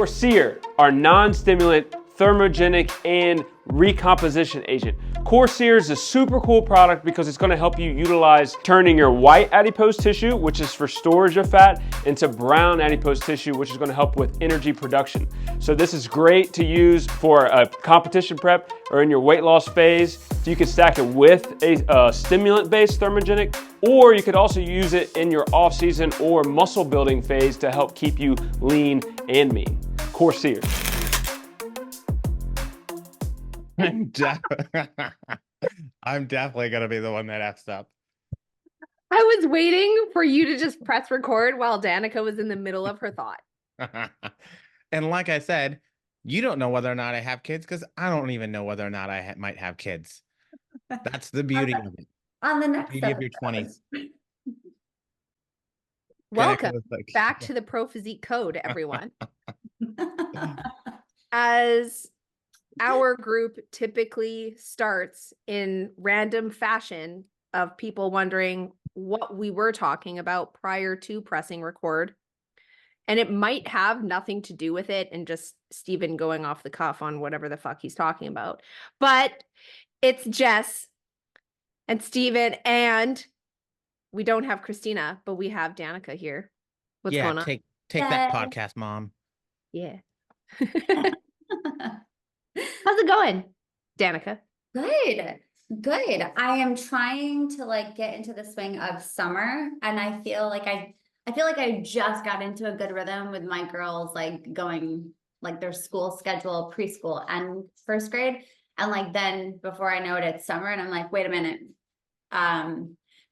Seer, our non-stimulant, thermogenic, and recomposition agent. Seer is a super cool product because it's going to help you utilize turning your white adipose tissue, which is for storage of fat, into brown adipose tissue, which is going to help with energy production. So this is great to use for a competition prep or in your weight loss phase. So you can stack it with a stimulant-based thermogenic, or you could also use it in your off-season or muscle building phase to help keep you lean and mean. Seer. I'm definitely going to be the one that F's up. I was waiting for you to just press record while Danica was in the middle of her thought. And like I said, you don't know whether or not I have kids because I don't even know whether or not I might have kids. That's the beauty of it. On the next Beauty of your 20s. Welcome back to the Pro Physique Code, everyone. As our group typically starts in random fashion of people wondering what we were talking about prior to pressing record. And it might have nothing to do with it and just Steven going off the cuff on whatever the fuck he's talking about. But it's Jess and Steven, and we don't have Christina, but we have Danica here. What's going on? Take that podcast, Mom. Yeah. How's it going, Danica? Good. I am trying to get into the swing of summer, and I feel like I just got into a good rhythm with my girls going their school schedule, preschool and first grade. And then before I know it, it's summer and I'm like, wait a minute.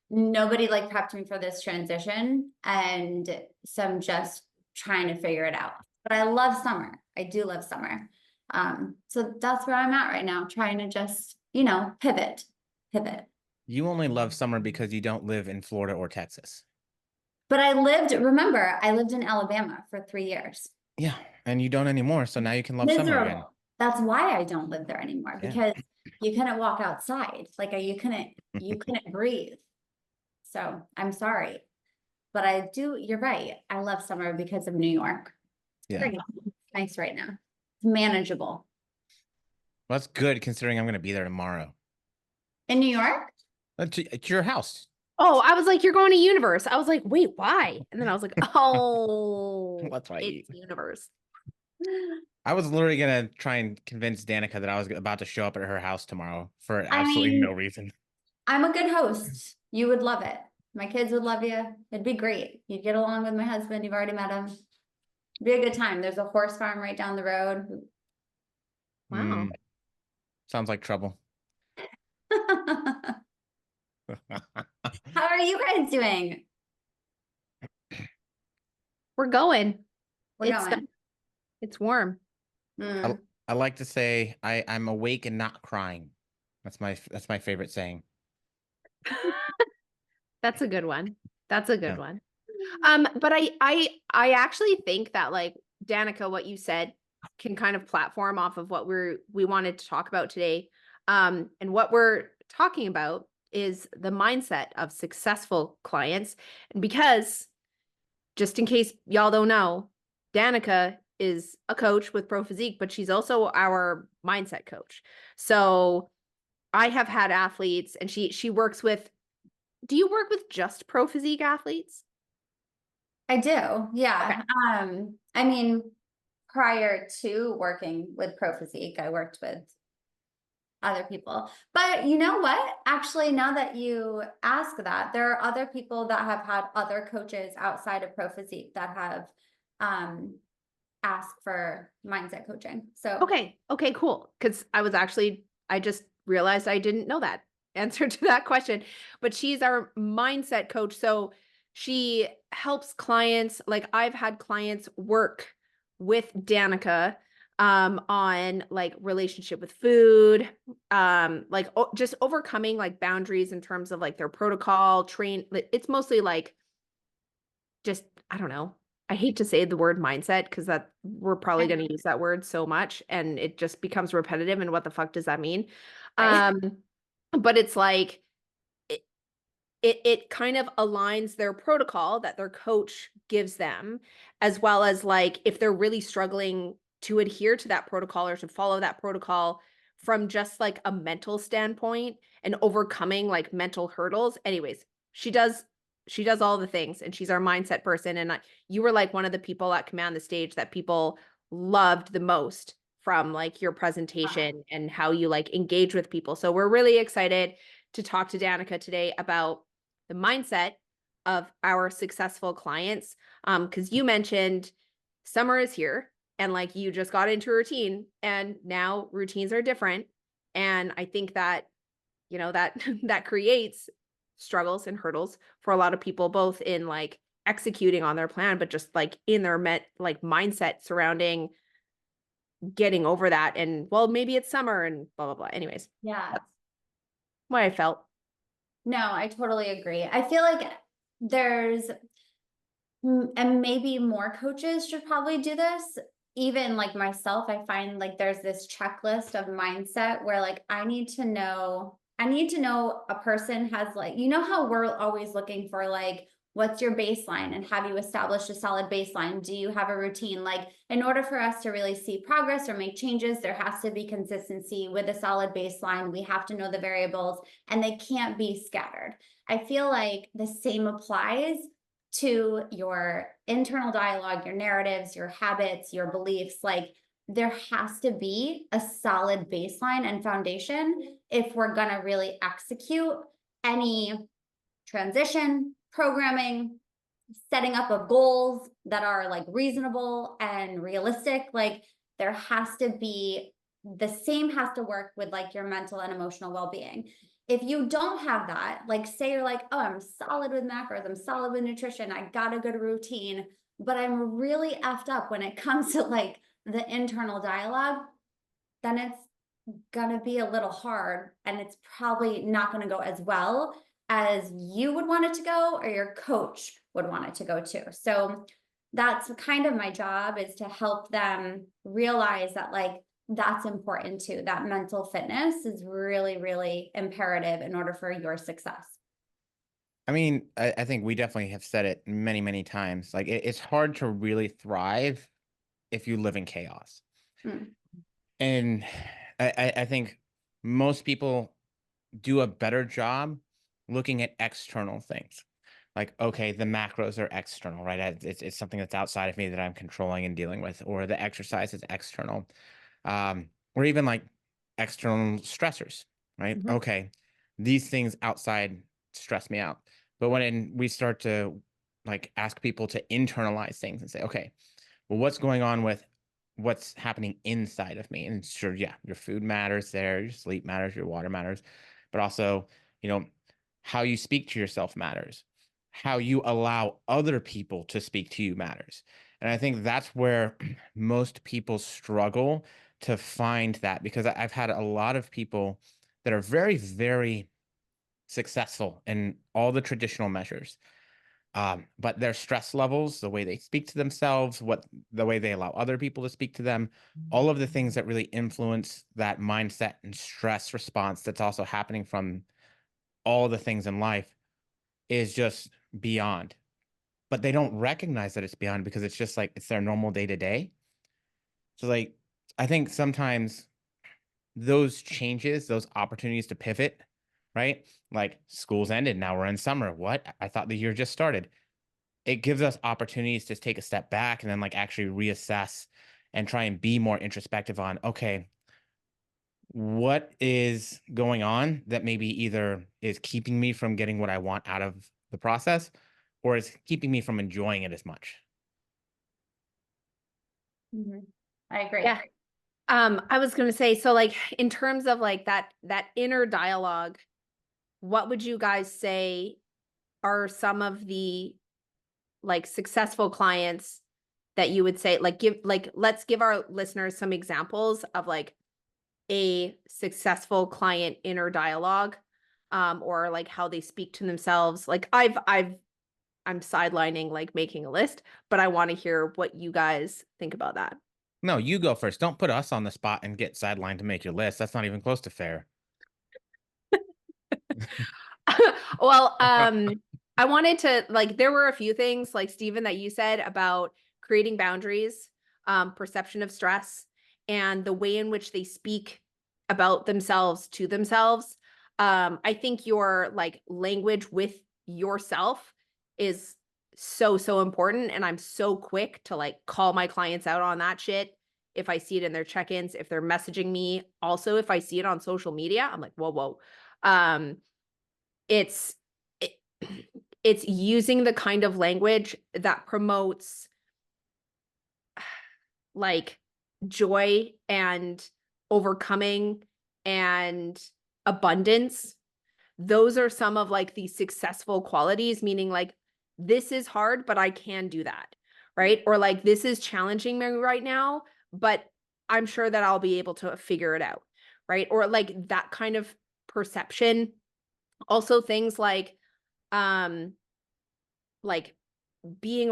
Nobody prepped me for this transition. And so I'm just trying to figure it out. But I love summer. I do love summer. So that's where I'm at right now, trying to just, pivot. You only love summer because you don't live in Florida or Texas. But I lived in Alabama for 3 years. Yeah. And you don't anymore. So now you can love summer again. That's why I don't live there anymore, because you couldn't walk outside. You couldn't breathe. So I'm sorry, but you're right. I love summer because of New York. Yeah. It's nice right now. It's manageable. Well, that's good considering I'm going to be there tomorrow. In New York? It's your house. Oh, I was like, you're going to Universe. I was like, wait, why? And then I was like, oh, that's why it's Universe. I was literally going to try and convince Danica that I was about to show up at her house tomorrow for absolutely no reason. I'm a good host. You would love it. My kids would love you. It'd be great. You'd get along with my husband. You've already met him. It'd be a good time. There's a horse farm right down the road. Wow. Sounds like trouble. How are you guys doing? We're going. We're going. It's warm. I like to say I'm awake and not crying. That's my favorite saying. That's a good one. That's a good one. But I actually think that Danica, what you said can kind of platform off of what we wanted to talk about today. And what we're talking about is the mindset of successful clients. And because, just in case y'all don't know, Danica is a coach with Pro Physique, but she's also our mindset coach. So I have had athletes, and she works with, do you work with just Pro Physique athletes? I do. Yeah. Okay. Prior to working with Pro Physique, I worked with other people. But you know what? Actually, now that you ask that, there are other people that have had other coaches outside of Pro Physique that have asked for mindset coaching. So okay, cool. Because I just realized I didn't know that answer to that question. But she's our mindset coach. So she helps clients. I've had clients work with Danica on relationship with food, just overcoming boundaries in terms of their protocol It's mostly just, I don't know. I hate to say the word mindset because that we're probably going to use that word so much and it just becomes repetitive. And what the fuck does that mean? Right. But it's it kind of aligns their protocol that their coach gives them, as well as like if they're really struggling to adhere to that protocol or to follow that protocol from just like a mental standpoint and overcoming like mental hurdles. Anyways, she does all the things, and she's our mindset person. And you were like one of the people at Command the Stage that people loved the most from like your presentation and how you like engage with people. So we're really excited to talk to Danica today about the mindset of our successful clients. Because you mentioned summer is here and like you just got into a routine, and now routines are different. And I think that, you know, that that creates struggles and hurdles for a lot of people, both in like executing on their plan, but just like in their mindset surrounding getting over that. And well, maybe it's summer and blah, blah, blah. Anyways, Yeah. that's what I felt. No, I totally agree. I feel like there's, and maybe more coaches should probably do this. Even like myself, I find like there's this checklist of mindset where like I need to know a person has like, you know how we're always looking for like, what's your baseline, and have you established a solid baseline? Do you have a routine? Like in order for us to really see progress or make changes, there has to be consistency with a solid baseline. We have to know the variables, and they can't be scattered. I feel like the same applies to your internal dialogue, your narratives, your habits, your beliefs. Like there has to be a solid baseline and foundation if we're going to really execute any transition, programming, setting up of goals that are like reasonable and realistic. Like there has to be, the same has to work with like your mental and emotional well-being. If you don't have that, like say you're like, oh, I'm solid with macros, I'm solid with nutrition, I got a good routine, but I'm really effed up when it comes to like the internal dialogue, then it's gonna be a little hard, and it's probably not gonna go as well as you would want it to go or your coach would want it to go too. So that's kind of my job, is to help them realize that like that's important too. That mental fitness is really, really imperative in order for your success. I mean, I think we definitely have said it many, many times. Like it's hard to really thrive if you live in chaos. Mm. And I think most people do a better job looking at external things. Like, okay, the macros are external, right? It's something that's outside of me that I'm controlling and dealing with, or the exercise is external. Or even like external stressors, right? Mm-hmm. Okay, these things outside stress me out. But when we start to like ask people to internalize things and say, okay, well, what's going on with what's happening inside of me? And sure, yeah, your food matters there, your sleep matters, your water matters, but also, you know, how you speak to yourself matters. How you allow other people to speak to you matters. And I think that's where most people struggle to find that, because I've had a lot of people that are very, very successful in all the traditional measures. But their stress levels, the way they speak to themselves, the way they allow other people to speak to them, all of the things that really influence that mindset and stress response that's also happening from all the things in life is just beyond. But they don't recognize that it's beyond because it's just like it's their normal day to day. So like I think sometimes those changes, those opportunities to pivot, right? Like school's ended, now we're in summer. What? I thought the year just started. It gives us opportunities to take a step back and then like actually reassess and try and be more introspective on, okay, what is going on that maybe either is keeping me from getting what I want out of the process, or is keeping me from enjoying it as much. Mm-hmm. I agree. Yeah. I was going to say, so like in terms of like that inner dialogue, what would you guys say are some of the like successful clients that you would say, like let's give our listeners some examples of like a successful client inner dialogue, or like how they speak to themselves. Like I'm sidelining like making a list, but I want to hear what you guys think about that. No, you go first. Don't put us on the spot and get sidelined to make your list. That's not even close to fair. Well, I wanted to like, there were a few things like Stephen that you said about creating boundaries, perception of stress, and the way in which they speak about themselves to themselves. I think your like language with yourself is so important. And I'm so quick to like call my clients out on that shit. If I see it in their check-ins, if they're messaging me, also if I see it on social media, I'm like, whoa. It's it, it's using the kind of language that promotes like joy and overcoming and abundance. Those are some of like the successful qualities, meaning like this is hard, but I can do that, right? Or like this is challenging me right now, but I'm sure that I'll be able to figure it out, right? Or like that kind of perception. Also things like being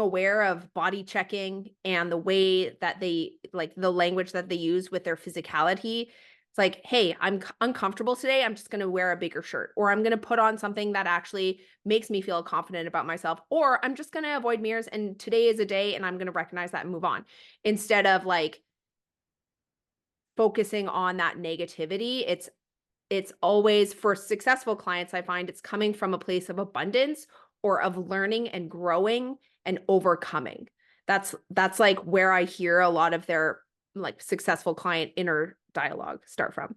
aware of body checking and the way that they like the language that they use with their physicality. It's like, hey, I'm uncomfortable today. I'm just going to wear a bigger shirt, or I'm going to put on something that actually makes me feel confident about myself, or I'm just going to avoid mirrors. And today is a day and I'm going to recognize that and move on, instead of like focusing on that negativity. It's always, for successful clients, I find it's coming from a place of abundance or of learning and growing and overcoming. That's like where I hear a lot of their like successful client inner dialogue start from.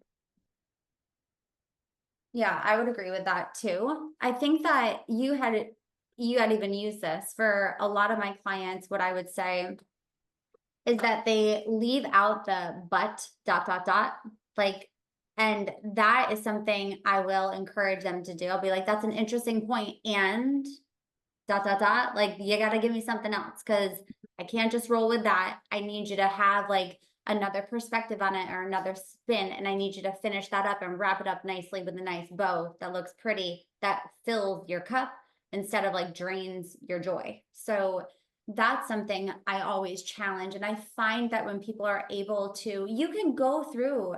Yeah, I would agree with that too. I think that you had even used this for a lot of my clients. What I would say is that they leave out the but ... like, and that is something I will encourage them to do. I'll be like, that's an interesting point, and ... like, you got to give me something else, because I can't just roll with that. I need you to have like another perspective on it or another spin, and I need you to finish that up and wrap it up nicely with a nice bow that looks pretty, that fills your cup instead of like drains your joy. So that's something I always challenge. And I find that when people are able to, you can go through,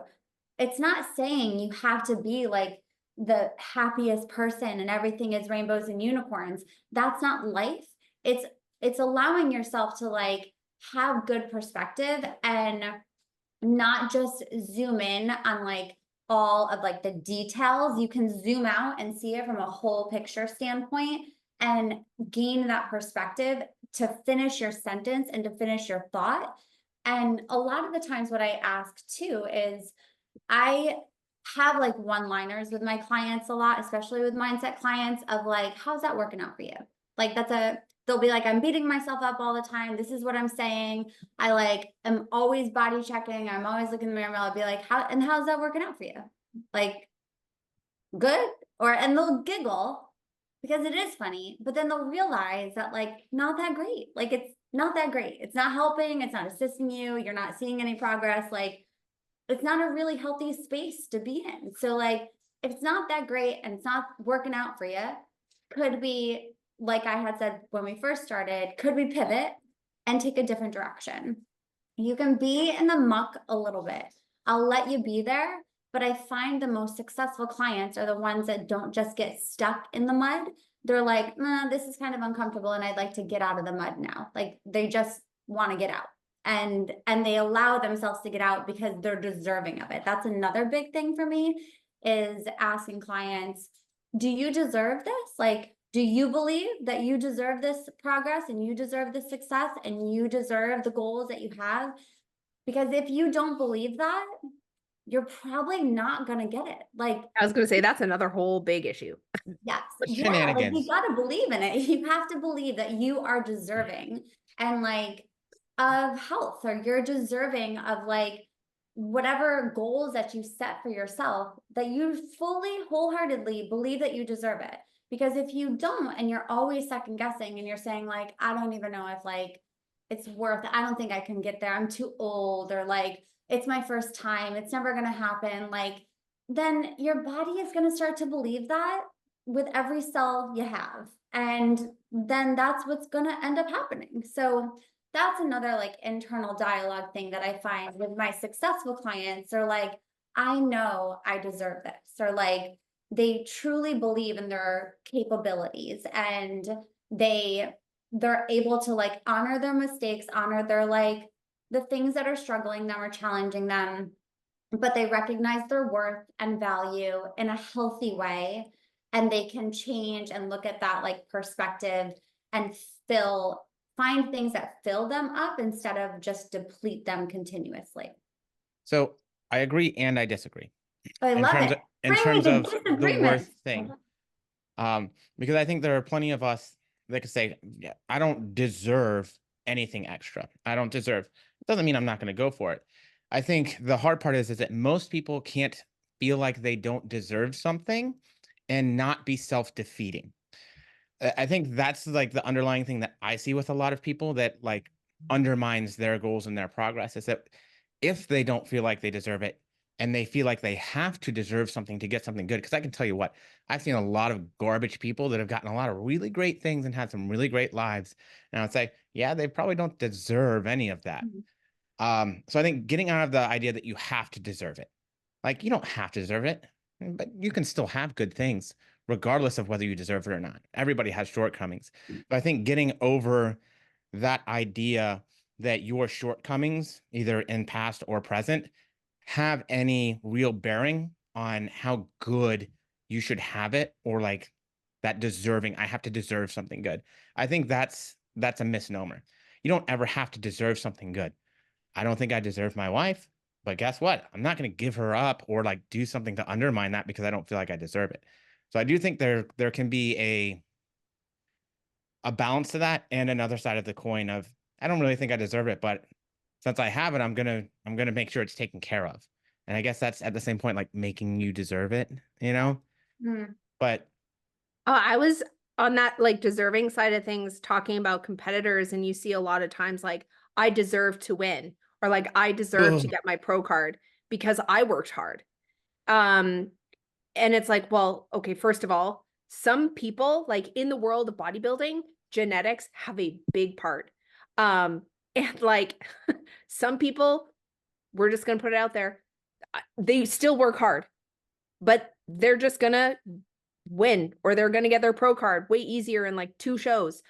it's not saying you have to be like the happiest person and everything is rainbows and unicorns. That's not life. It's allowing yourself to like have good perspective and not just zoom in on like all of like the details. You can zoom out and see it from a whole picture standpoint and gain that perspective to finish your sentence and to finish your thought. And a lot of the times what I ask too is, I have like one-liners with my clients a lot, especially with mindset clients, of like, how's that working out for you? Like they'll be like, I'm beating myself up all the time. This is what I'm saying. I like, am always body checking. I'm always looking in the mirror. I'll be like, how's that working out for you? Like, good? And they'll giggle because it is funny, but then they'll realize that like, not that great. Like, it's not that great. It's not helping. It's not assisting you. You're not seeing any progress. Like, it's not a really healthy space to be in. So like, if it's not that great and it's not working out for you, could we, like I had said when we first started, could we pivot and take a different direction? You can be in the muck a little bit. I'll let you be there, but I find the most successful clients are the ones that don't just get stuck in the mud. They're like, nah, this is kind of uncomfortable and I'd like to get out of the mud now. Like, they just want to get out. And they allow themselves to get out because they're deserving of it. That's another big thing for me, is asking clients, do you deserve this? Like, do you believe that you deserve this progress and you deserve this success and you deserve the goals that you have? Because if you don't believe that, you're probably not going to get it. Like, I was going to say, that's another whole big issue. yes. That's Yeah, like, shenanigans. you got to believe in it. You have to believe that you are deserving and like of health, or you're deserving of like whatever goals that you set for yourself, that you fully wholeheartedly believe that you deserve it. Because if you don't, and you're always second guessing and you're saying like, I don't even know if like it's worth it. I don't think I can get there. I'm too old, or like, it's my first time. It's never going to happen. Like, then your body is going to start to believe that with every cell you have. And then that's what's going to end up happening. So that's another like internal dialogue thing that I find with my successful clients. Are like, I know I deserve this, or like, they truly believe in their capabilities, and they're able to like honor their mistakes, honor their like the things that are struggling them or challenging them, but they recognize their worth and value in a healthy way, and they can change and look at that like perspective and find things that fill them up instead of just deplete them continuously. So I agree and I disagree I in love terms it. of in terms Friendly of the disagreements. worth thing. Because I think there are plenty of us that could say, yeah, I don't deserve anything extra. I don't deserve. It doesn't mean I'm not going to go for it. I think the hard part is that most people can't feel like they don't deserve something and not be self-defeating. I think that's like the underlying thing that I see with a lot of people that like undermines their goals and their progress, is that if they don't feel like they deserve it and they feel like they have to deserve something to get something good, because I can tell you what, I've seen a lot of garbage people that have gotten a lot of really great things and had some really great lives. And I would say, yeah, they probably don't deserve any of that. So I think getting out of the idea that you have to deserve it, like you don't have to deserve it, but you can still have good things regardless of whether you deserve it or not. Everybody has shortcomings. But I think getting over that idea that your shortcomings, either in past or present, have any real bearing on how good you should have it, or like that deserving, I have to deserve something good. I think that's a misnomer. You don't ever have to deserve something good. I don't think I deserve my wife, but guess what? I'm not going to give her up or like do something to undermine that because I don't feel like I deserve it. So I do think there can be a balance to that, and another side of the coin of I don't really think I deserve it, but since I have it, I'm gonna make sure it's taken care of. And I guess that's at the same point like making you deserve it, you know? But I was on that like deserving side of things talking about competitors, and you see a lot of times like I deserve to win, or like I deserve to ugh, get my pro card because I worked hard. And it's like, well, okay, first of all, some people like in the world of bodybuilding, genetics have a big part. And like some people, we're just gonna put it out there, they still work hard, but they're just gonna win, or they're gonna get their pro card way easier in like 2 shows,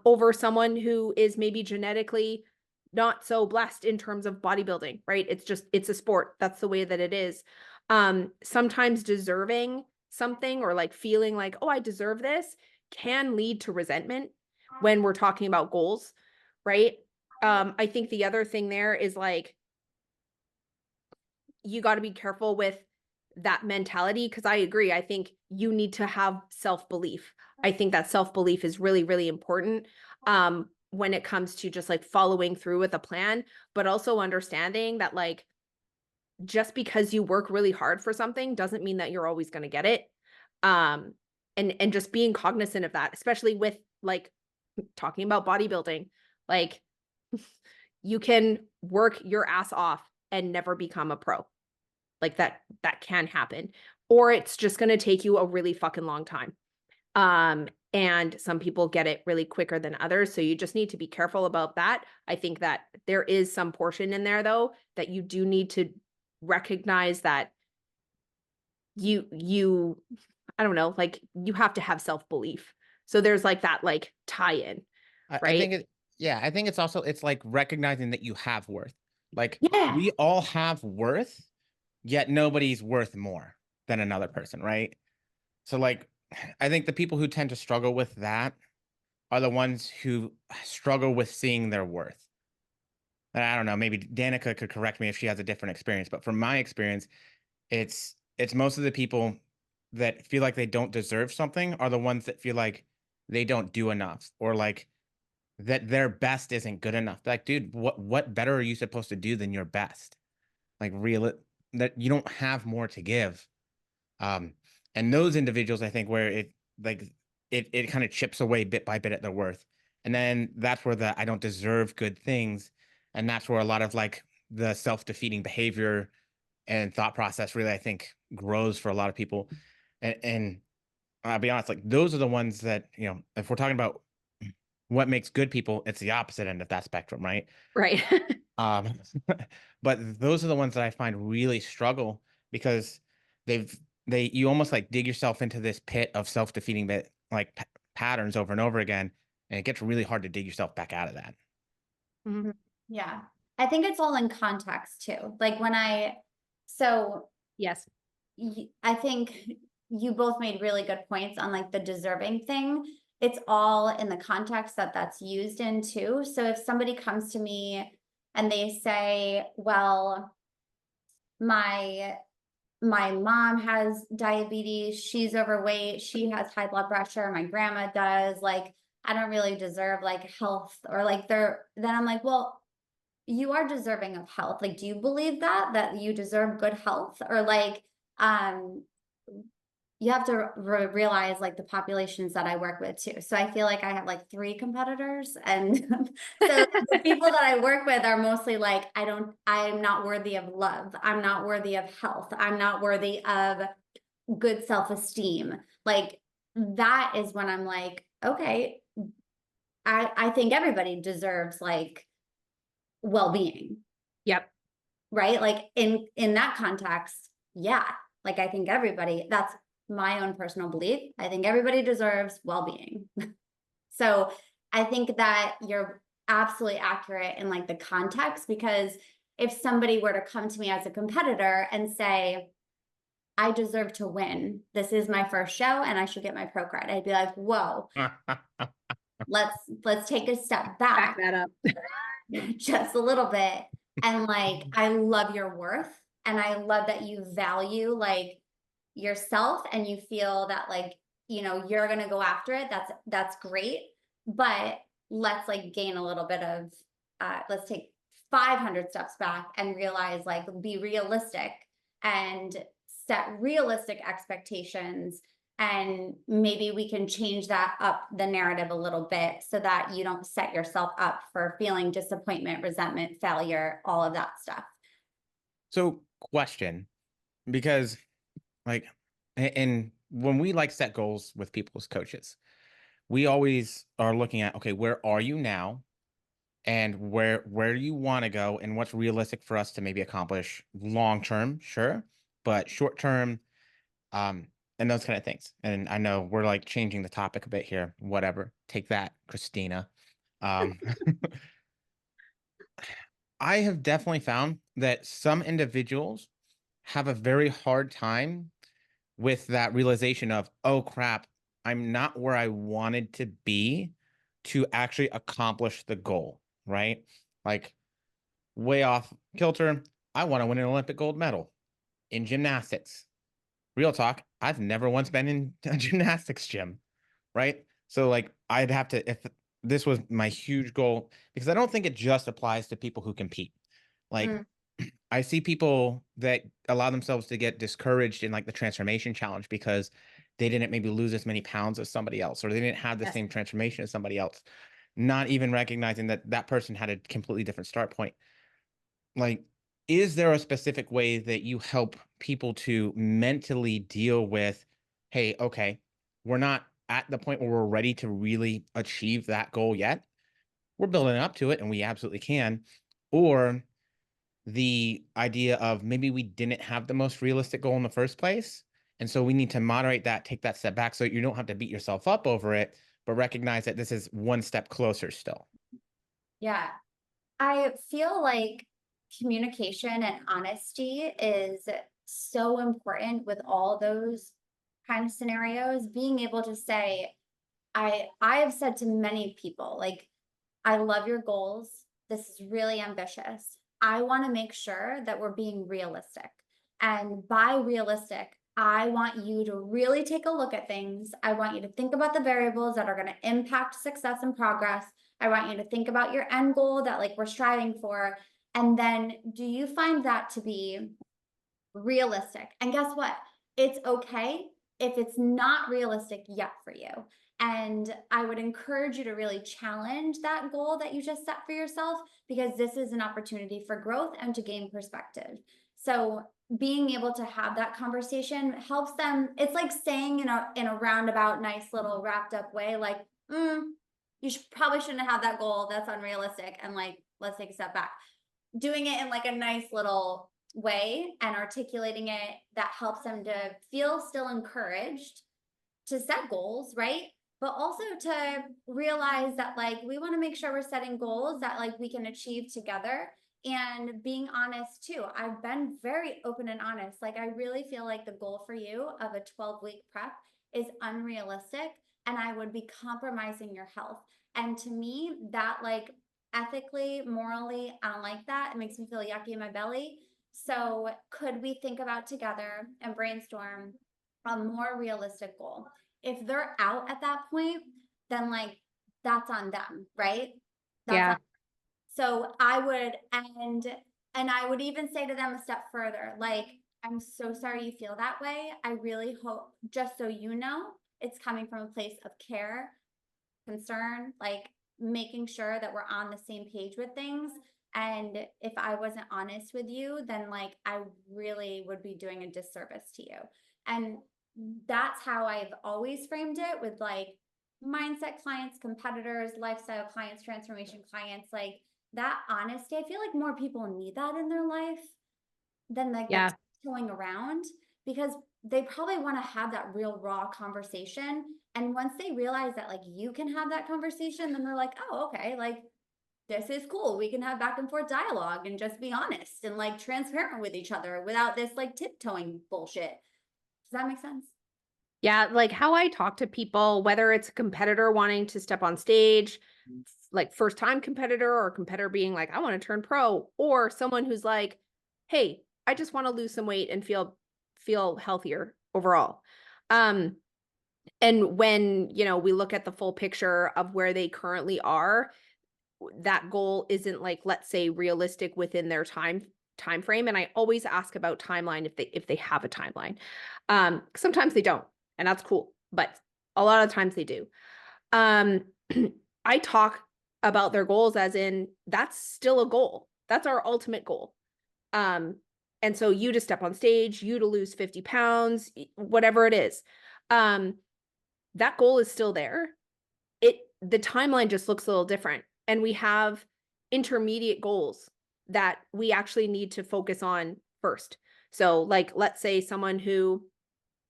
over someone who is maybe genetically not so blessed in terms of bodybuilding, right? It's a sport. That's the way that it is. Sometimes deserving something or like feeling like, oh, I deserve this can lead to resentment when we're talking about goals, right? I think the other thing there is like, you got to be careful with that mentality, because I agree. I think you need to have self-belief. I think that self-belief is really, really important when it comes to just like following through with a plan, but also understanding that like just because you work really hard for something doesn't mean that you're always going to get it. And just being cognizant of that, especially with like talking about bodybuilding, like you can work your ass off and never become a pro. Like that can happen, or it's just going to take you a really fucking long time. And some people get it really quicker than others. So you just need to be careful about that. I think that there is some portion in there though, that you do need to recognize that you, I don't know, like you have to have self-belief. So there's like that, like tie-in, I right? think I think it's also, it's like recognizing that you have worth. Like Yeah. we all have worth, yet nobody's worth more than another person, right? So like I think the people who tend to struggle with that are the ones who struggle with seeing their worth. And I don't know, maybe Danica could correct me if she has a different experience, but from my experience, it's most of the people that feel like they don't deserve something are the ones that feel like they don't do enough, or like that their best isn't good enough. Like, dude, what better are you supposed to do than your best? Like real that you don't have more to give. And those individuals, I think, where it like it kind of chips away bit by bit at their worth. And then that's where the I don't deserve good things. And that's where a lot of like the self-defeating behavior and thought process really, I think, grows for a lot of people. And I'll be honest, like those are the ones that, you know, if we're talking about what makes good people, it's the opposite end of that spectrum, right? Right. Um, but those are the ones that I find really struggle because they've you almost like dig yourself into this pit of self-defeating like patterns over and over again, and it gets really hard to dig yourself back out of that. Yeah. I think it's all in context too. Like Yes. I think you both made really good points on like the deserving thing. It's all in the context that that's used in too. So if somebody comes to me and they say, well, my mom has diabetes, she's overweight, she has high blood pressure, my grandma does, like, I don't really deserve like health, or like then I'm like, well, you are deserving of health. Like, do you believe that you deserve good health? Or like, you have to realize like the populations that I work with too. So I feel like I have like 3 competitors, and so the people that I work with are mostly like, I'm not worthy of love. I'm not worthy of health. I'm not worthy of good self-esteem. Like, that is when I'm like, okay, I think everybody deserves like well-being. Yep. Right? Like in that context, yeah. Like, I think that's my own personal belief. I think everybody deserves well-being. So I think that you're absolutely accurate in like the context, because if somebody were to come to me as a competitor and say, I deserve to win, this is my first show and I should get my pro card, I'd be like, whoa, let's take a step Back back that up. just a little bit. And like, I love your worth, and I love that you value like yourself, and you feel that like, you're going to go after it. That's great. But let's like gain a little bit of, let's take 500 steps back and realize, like, be realistic and set realistic expectations. And maybe we can change that up the narrative a little bit so that you don't set yourself up for feeling disappointment, resentment, failure, all of that stuff. So question, because like, and when we like set goals with people as coaches, we always are looking at, okay, where are you now? And where do you want to go, and what's realistic for us to maybe accomplish long term, sure, but short term, and those kind of things. And I know we're like changing the topic a bit here. Whatever, take that, Christina. I have definitely found that some individuals have a very hard time with that realization of, oh crap, I'm not where I wanted to be to actually accomplish the goal, right? Like, way off kilter. I want to win an Olympic gold medal in gymnastics. Real talk, I've never once been in a gymnastics gym, right? So like, I'd have to, if this was my huge goal, because I don't think it just applies to people who compete. Like, I see people that allow themselves to get discouraged in like the transformation challenge because they didn't maybe lose as many pounds as somebody else, or they didn't have the same transformation as somebody else, not even recognizing that that person had a completely different start point. Like, is there a specific way that you help people to mentally deal with, hey, okay, we're not at the point where we're ready to really achieve that goal yet. We're building up to it and we absolutely can. Or the idea of maybe we didn't have the most realistic goal in the first place. And so we need to moderate that, take that step back so you don't have to beat yourself up over it, but recognize that this is one step closer still. Yeah. I feel like communication and honesty is so important with all those kind of scenarios. Being able to say, I have said to many people, like, I love your goals. This is really ambitious. I want to make sure that we're being realistic. And by realistic, I want you to really take a look at things. I want you to think about the variables that are going to impact success and progress. I want you to think about your end goal that like we're striving for. And then, do you find that to be realistic? And guess what? It's okay if it's not realistic yet for you. And I would encourage you to really challenge that goal that you just set for yourself, because this is an opportunity for growth and to gain perspective. So being able to have that conversation helps them. It's like saying in a roundabout, nice little wrapped up way, like, you probably shouldn't have that goal. That's unrealistic. And like, let's take a step back. Doing it in like a nice little way and articulating it that helps them to feel still encouraged to set goals, right? But also to realize that like we want to make sure we're setting goals that like we can achieve together, and being honest too. I've been very open and honest. Like I really feel like the goal for you of a 12-week prep is unrealistic, and I would be compromising your health. And to me, that like ethically, morally, I don't like that. It makes me feel yucky in my belly. So could we think about together and brainstorm a more realistic goal? If they're out at that point, then like that's on them, right? That's Yeah. on. So I would, and I would even say to them a step further, like, I'm so sorry you feel that way. I really hope, just so you know, it's coming from a place of care, concern, like making sure that we're on the same page with things. And if I wasn't honest with you, then like I really would be doing a disservice to you. And that's how I've always framed it with like mindset clients, competitors, lifestyle clients, transformation clients, like that honesty. I feel like more people need that in their life than like Yeah. going around, because they probably want to have that real raw conversation. And once they realize that like you can have that conversation, then they're like, oh, okay, like this is cool. We can have back and forth dialogue and just be honest and like transparent with each other without this like tiptoeing bullshit. Does that make sense? Yeah, like how I talk to people, whether it's a competitor wanting to step on stage, like first time competitor, or competitor being like, I want to turn pro, or someone who's like, hey, I just want to lose some weight and feel healthier overall. And when, we look at the full picture of where they currently are, that goal isn't like, let's say, realistic within their time frame. And I always ask about timeline if they have a timeline. Sometimes they don't, and that's cool, but a lot of times they do. I talk about their goals as in that's still a goal. That's our ultimate goal. And so you to step on stage, you to lose 50 pounds, whatever it is. That goal is still there. The timeline just looks a little different. And we have intermediate goals that we actually need to focus on first. So like, let's say someone who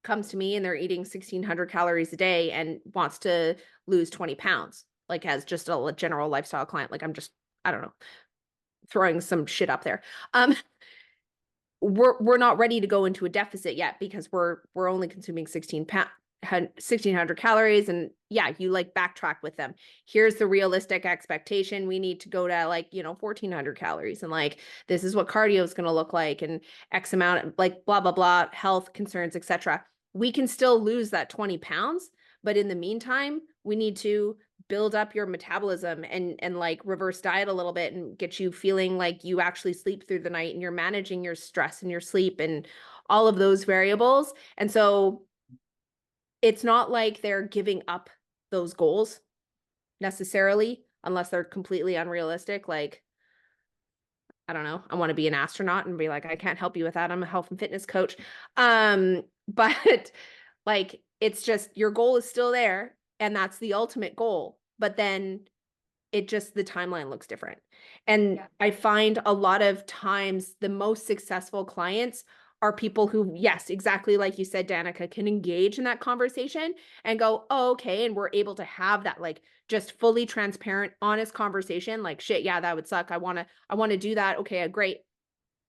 comes to me and they're eating 1,600 calories a day and wants to lose 20 pounds, like as just a general lifestyle client. Like I don't know, throwing some shit up there. We're not ready to go into a deficit yet because we're only consuming 1,600 calories. And yeah, you like backtrack with them. Here's the realistic expectation. We need to go to like, 1,400 calories. And like, this is what cardio is going to look like, and X amount, like blah, blah, blah, health concerns, etc. We can still lose that 20 pounds. But in the meantime, we need to build up your metabolism and like reverse diet a little bit and get you feeling like you actually sleep through the night and you're managing your stress and your sleep and all of those variables. And so it's not like they're giving up those goals necessarily, unless they're completely unrealistic. Like, I don't know, I want to be an astronaut and be like, I can't help you with that. I'm a health and fitness coach. But like, it's just your goal is still there and that's the ultimate goal. But then the timeline looks different. And Yeah. I find a lot of times the most successful clients are people who, yes, exactly like you said, Danica, can engage in that conversation and go, oh, okay. And we're able to have that like just fully transparent, honest conversation. Like, shit, yeah, that would suck. I want to do that. Okay, great.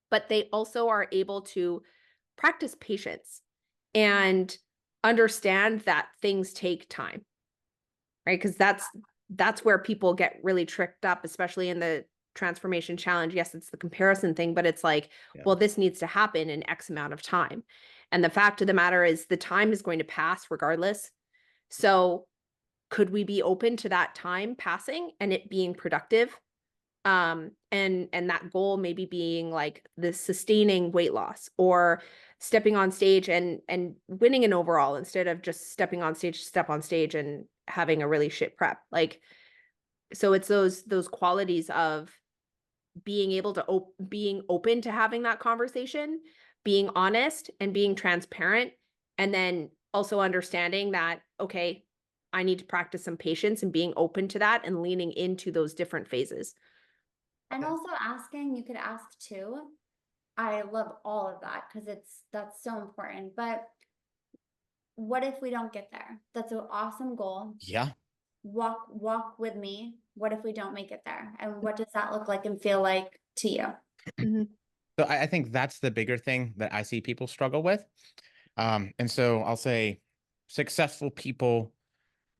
But they also are able to practice patience and understand that things take time, right? Because that's where people get really tricked up, especially in the transformation challenge. Yes, it's the comparison thing, but it's like, well, this needs to happen in X amount of time. And the fact of the matter is the time is going to pass regardless. So could we be open to that time passing and it being productive? And that goal maybe being like the sustaining weight loss, or stepping on stage and winning an overall instead of just stepping on stage to step on stage and having a really shit prep. Like, so it's those qualities of being able to being open to having that conversation, being honest and being transparent, and then also understanding that, okay, I need to practice some patience and being open to that and leaning into those different phases. And also asking, you could ask too, I love all of that because that's so important. But what if we don't get there? That's an awesome goal. Yeah. Walk with me. What if we don't make it there? And what does that look like and feel like to you? Mhm. So I think that's the bigger thing that I see people struggle with. And so I'll say successful people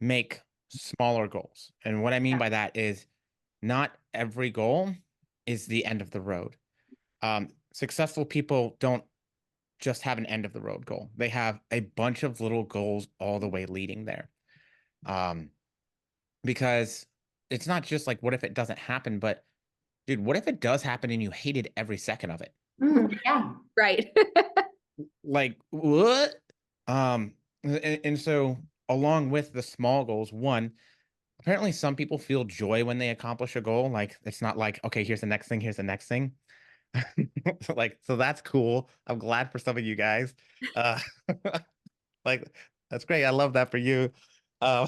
make smaller goals. And what I mean Yeah. by that is not every goal is the end of the road. Successful people don't just have an end of the road goal. They have a bunch of little goals all the way leading there. Because it's not just like, what if it doesn't happen? But dude, what if it does happen and you hated every second of it? Yeah. Right. Like, what? And so along with the small goals, one, apparently some people feel joy when they accomplish a goal. Like, it's not like, okay, here's the next thing, here's the next thing. Like, so that's cool. I'm glad for some of you guys. Uh, like, that's great. I love that for you. Uh,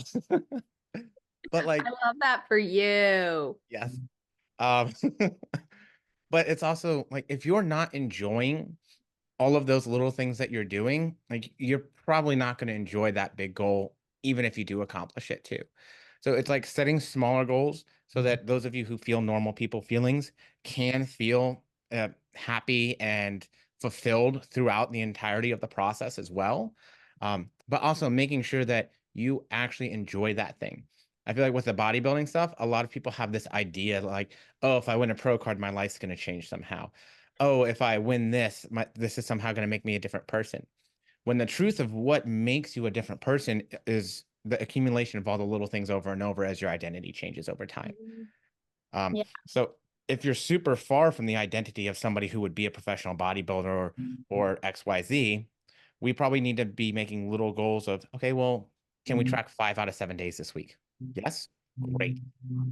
but I like, love that for you. yes. Um, but it's also like, if you're not enjoying all of those little things that you're doing, like, you're probably not going to enjoy that big goal, even if you do accomplish it too. So it's like setting smaller goals so that those of you who feel normal people feelings can feel happy and fulfilled throughout the entirety of the process as well. But also making sure that you actually enjoy that thing. I feel like with the bodybuilding stuff, a lot of people have this idea like, oh, if I win a pro card, my life's going to change somehow. Oh, if I win this, this is somehow going to make me a different person. When the truth of what makes you a different person is the accumulation of all the little things over and over as your identity changes over time. Yeah. So if you're super far from the identity of somebody who would be a professional bodybuilder or XYZ, we probably need to be making little goals of, okay, well, can we track 5 out of 7 days this week? Yes, great.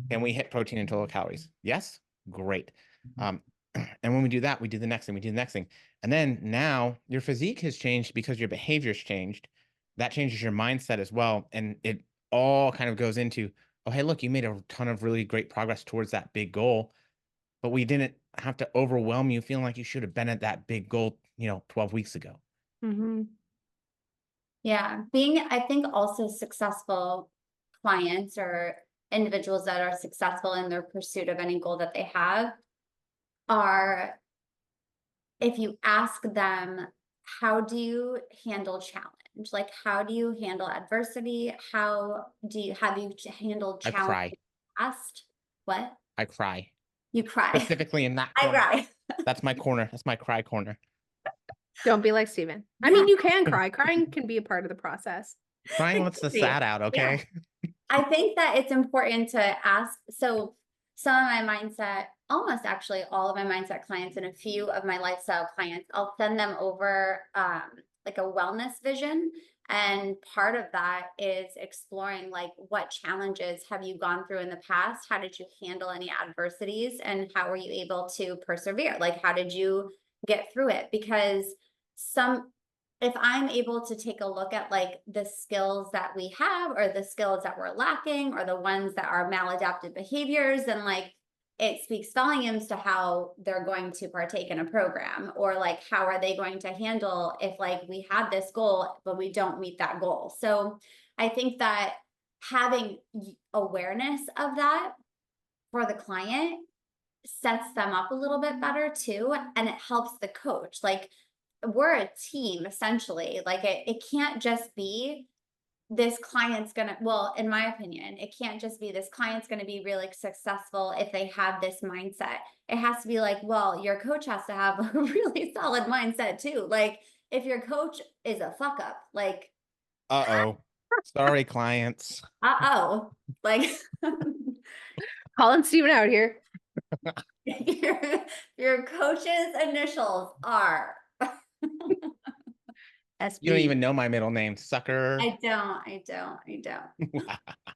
Can we hit protein and total calories? Yes, great. And when we do that, we do the next thing, we do the next thing. And then now your physique has changed because your behavior's changed. That changes your mindset as well. And it all kind of goes into, oh, hey, look, you made a ton of really great progress towards that big goal, but we didn't have to overwhelm you feeling like you should have been at that big goal, 12 weeks ago. Mm-hmm. Yeah. I think also successful clients or individuals that are successful in their pursuit of any goal that they have are, if you ask them, how do you handle challenge? Like, how do you handle adversity? Have you handled I challenge cry. in the past? What? I cry. You cry. Specifically in that I corner. cry. That's my corner. That's my cry corner. Don't be like Steven. I mean, you can cry. Crying can be a part of the process. Crying lets the sad out, okay? I think that it's important to ask. So some of my mindset, almost actually all of my mindset clients and a few of my lifestyle clients, I'll send them over like a wellness vision. And part of that is exploring like, what challenges have you gone through in the past? How did you handle any adversities? And how were you able to persevere? Like, how did you get through it? Because if I'm able to take a look at like the skills that we have or the skills that we're lacking or the ones that are maladaptive behaviors, then like it speaks volumes to how they're going to partake in a program, or like how are they going to handle if like we have this goal but we don't meet that goal. So I think that having awareness of that for the client sets them up a little bit better too, and it helps the coach. Like, we're a team essentially. Like, it can't just be this client's gonna, well, in my opinion, it can't just be this client's gonna be really successful if they have this mindset. It has to be like, well, your coach has to have a really solid mindset too. Like, if your coach is a fuck up, like, Uh-oh. Sorry, clients. uh-oh, like Calling Steven out here. your coach's initials are SB. You don't even know my middle name, sucker. I don't.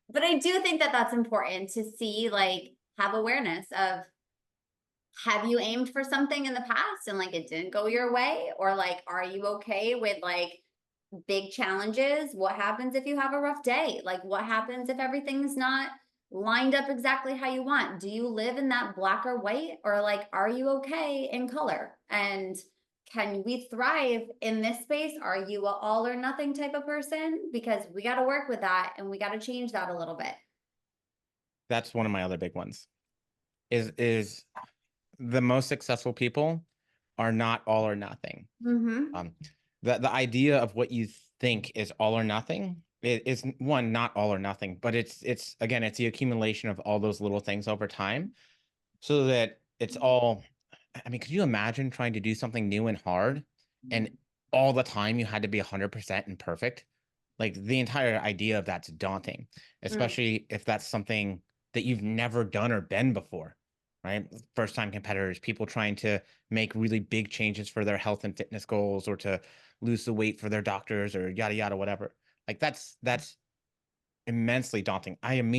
But I do think that that's important to see, like, have awareness of, have you aimed for something in the past and like it didn't go your way? Or like, are you okay with like big challenges? What happens if you have a rough day? Like, what happens if everything's not lined up exactly how you want? Do you live in that black or white, or like, are you okay in color? And can we thrive in this space? Are you a all or nothing type of person? Because we got to work with that, and we got to change that a little bit. That's one of my other big ones. Is the most successful people are not all or nothing. Mm-hmm. The idea of what you think is all or nothing is one, not all or nothing, but it's again, it's the accumulation of all those little things over time, so that it's all. I mean, could you imagine trying to do something new and hard, and all the time you had to be 100% and perfect? Like, the entire idea of that's daunting, especially if that's something that you've never done or been before, right? First time competitors, people trying to make really big changes for their health and fitness goals, or to lose the weight for their doctors, or yada, yada, whatever. Like, that's immensely daunting. I'm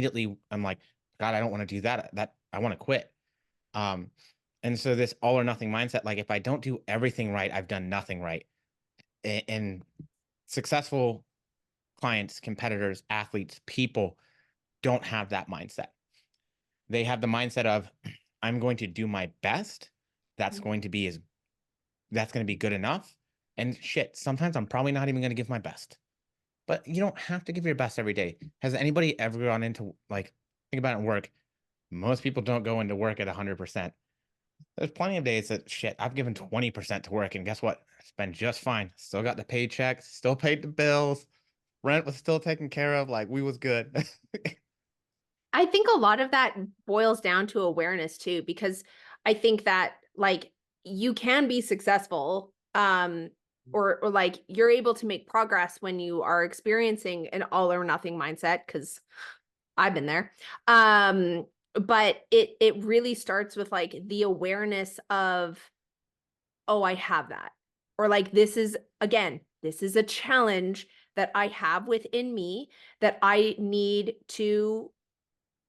like, God, I don't want to do that. I want to quit. And so this all or nothing mindset, like, if I don't do everything right, I've done nothing right. And successful clients, competitors, athletes, people don't have that mindset. They have the mindset of, I'm going to do my best. That's going to be good enough. And shit, sometimes I'm probably not even going to give my best. But you don't have to give your best every day. Has anybody ever gone into, like, think about it in work? Most people don't go into work at 100%. There's plenty of days that shit, I've given 20% to work, and guess what? It's been just fine. Still got the paycheck, still paid the bills, rent was still taken care of, like, we was good. I think a lot of that boils down to awareness too, because I think that like you can be successful, or like you're able to make progress when you are experiencing an all or nothing mindset, because I've been there. But it really starts with like the awareness of, oh, I have that. Or like, this is a challenge that I have within me that I need to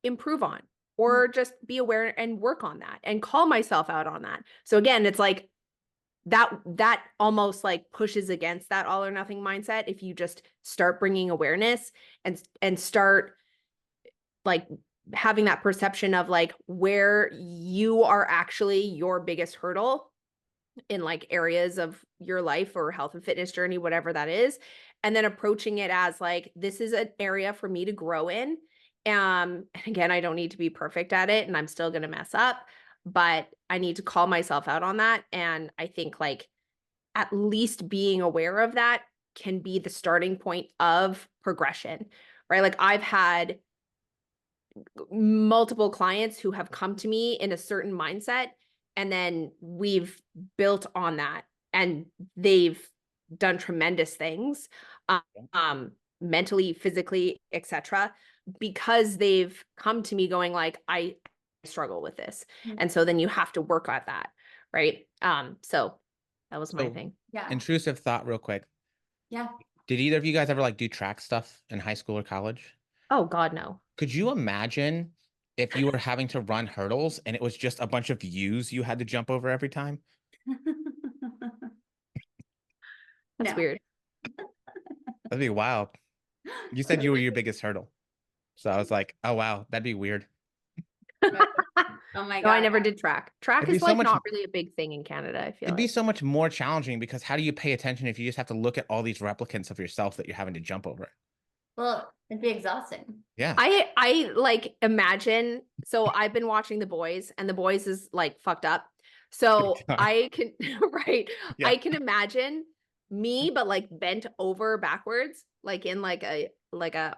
improve on, or just be aware and work on that and call myself out on that. So again, it's like that almost like pushes against that all or nothing mindset. If you just start bringing awareness and start like having that perception of like where you are actually your biggest hurdle in like areas of your life or health and fitness journey, whatever that is, and then approaching it as like, this is an area for me to grow in. And again, I don't need to be perfect at it, and I'm still going to mess up, but I need to call myself out on that. And I think like at least being aware of that can be the starting point of progression, right? Like I've had multiple clients who have come to me in a certain mindset, and then we've built on that, and they've done tremendous things, mentally, physically, etc., because they've come to me going like, I struggle with this. And so then you have to work on that, right? So that was my thing. Yeah. Intrusive thought real quick. Yeah. Did either of you guys ever like do track stuff in high school or college? Oh God, no. Could you imagine if you were having to run hurdles and it was just a bunch of U's you had to jump over every time? That's weird. That'd be wild. You said you were your biggest hurdle. So I was like, oh wow, that'd be weird. Oh my No, God. I never did track. Track It'd be is so like much- not really a big thing in Canada, I feel It'd be like. so much more challenging, because how do you pay attention if you just have to look at all these replicants of yourself that you're having to jump over? Well, it'd be exhausting. Yeah. I like imagine, so I've been watching The Boys, and The Boys is like fucked up. So Big time. I can right. Yeah. I can imagine me, but like bent over backwards, like in like a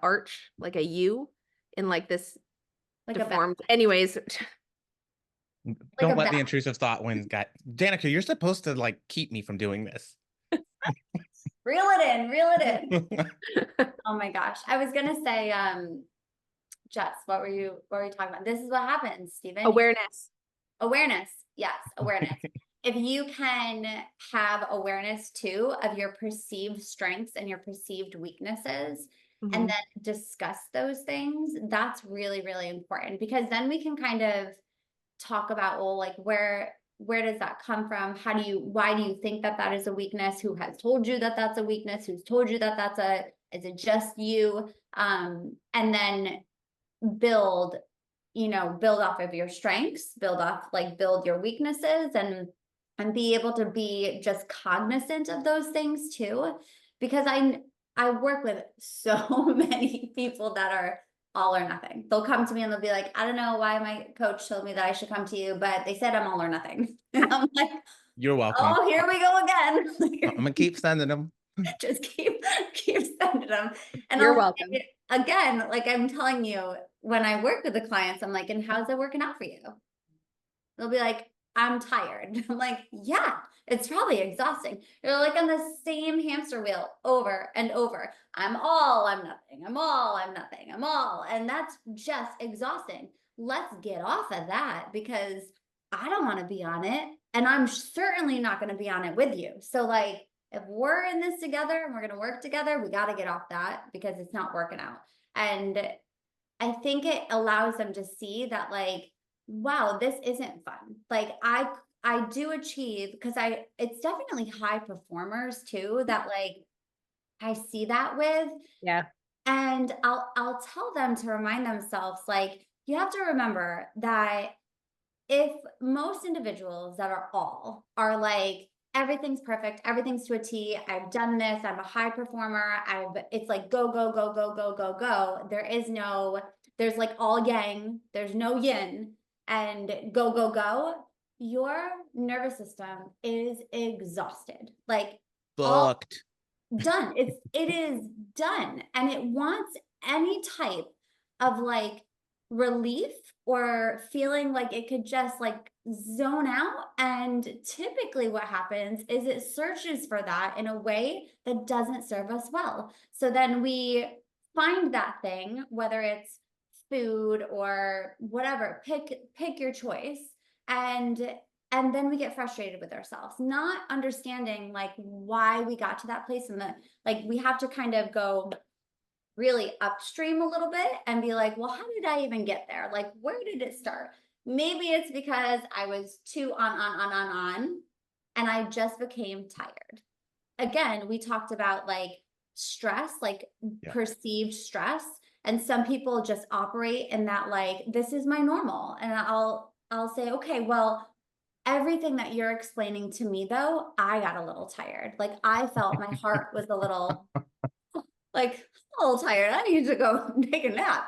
arch, like a U, in like this Like deformed. Anyways, Don't let bat. the intrusive thought win, guy. Danica, you're supposed to like keep me from doing this. Reel it in. Oh my gosh. I was gonna say, Jess, what were you talking about? This is what happens, Stephen. awareness. Awareness. Yes, awareness. If you can have awareness too of your perceived strengths and your perceived weaknesses, Mhm. and then discuss those things, that's really, really important, because then we can kind of talk about, well, like where does that come from? Why do you think that that is a weakness? Who has told you that that's a weakness? Who's told you that is it just you? And then build, build off of your strengths, build your weaknesses, and be able to be just cognizant of those things too. Because I work with so many people that are all or nothing. They'll come to me and they'll be like, I don't know why my coach told me that I should come to you, but they said I'm all or nothing. And I'm like, You're welcome. oh, here we go again. I'm gonna keep sending them. Just keep sending them. And You're I'll welcome. say, again, like I'm telling you, when I work with the clients, I'm like, and how's it working out for you? They'll be like, I'm tired. I'm like, yeah, it's probably exhausting. You're like on the same hamster wheel over and over. I'm all, I'm nothing. I'm all, I'm nothing. I'm all. And that's just exhausting. Let's get off of that, because I don't want to be on it. And I'm certainly not going to be on it with you. So like, if we're in this together and we're going to work together, we got to get off that, because it's not working out. And I think it allows them to see that, like, wow, this isn't fun. Like I do achieve, because it's definitely high performers too that like I see that with. Yeah. And I'll tell them to remind themselves, like, you have to remember that if most individuals that are like, everything's perfect, everything's to a T, I've done this, I'm a high performer, it's like go, go, go, go, go, go, go. There's like all yang, there's no yin, and go, go, go. Your nervous system is exhausted. Like Booked. done. It is done. And it wants any type of like relief or feeling like it could just like zone out. And typically what happens is it searches for that in a way that doesn't serve us well. So then we find that thing, whether it's food or whatever, pick your choice. And then we get frustrated with ourselves, not understanding like why we got to that place. And like we have to kind of go really upstream a little bit and be like, well, how did I even get there? Like, where did it start? Maybe it's because I was too on, and I just became tired. Again, we talked about like stress, like perceived stress. And some people just operate in that, like, this is my normal. And I'll say, okay, well, everything that you're explaining to me though, I got a little tired. Like I felt my heart was a little like a little tired. I need to go take a nap.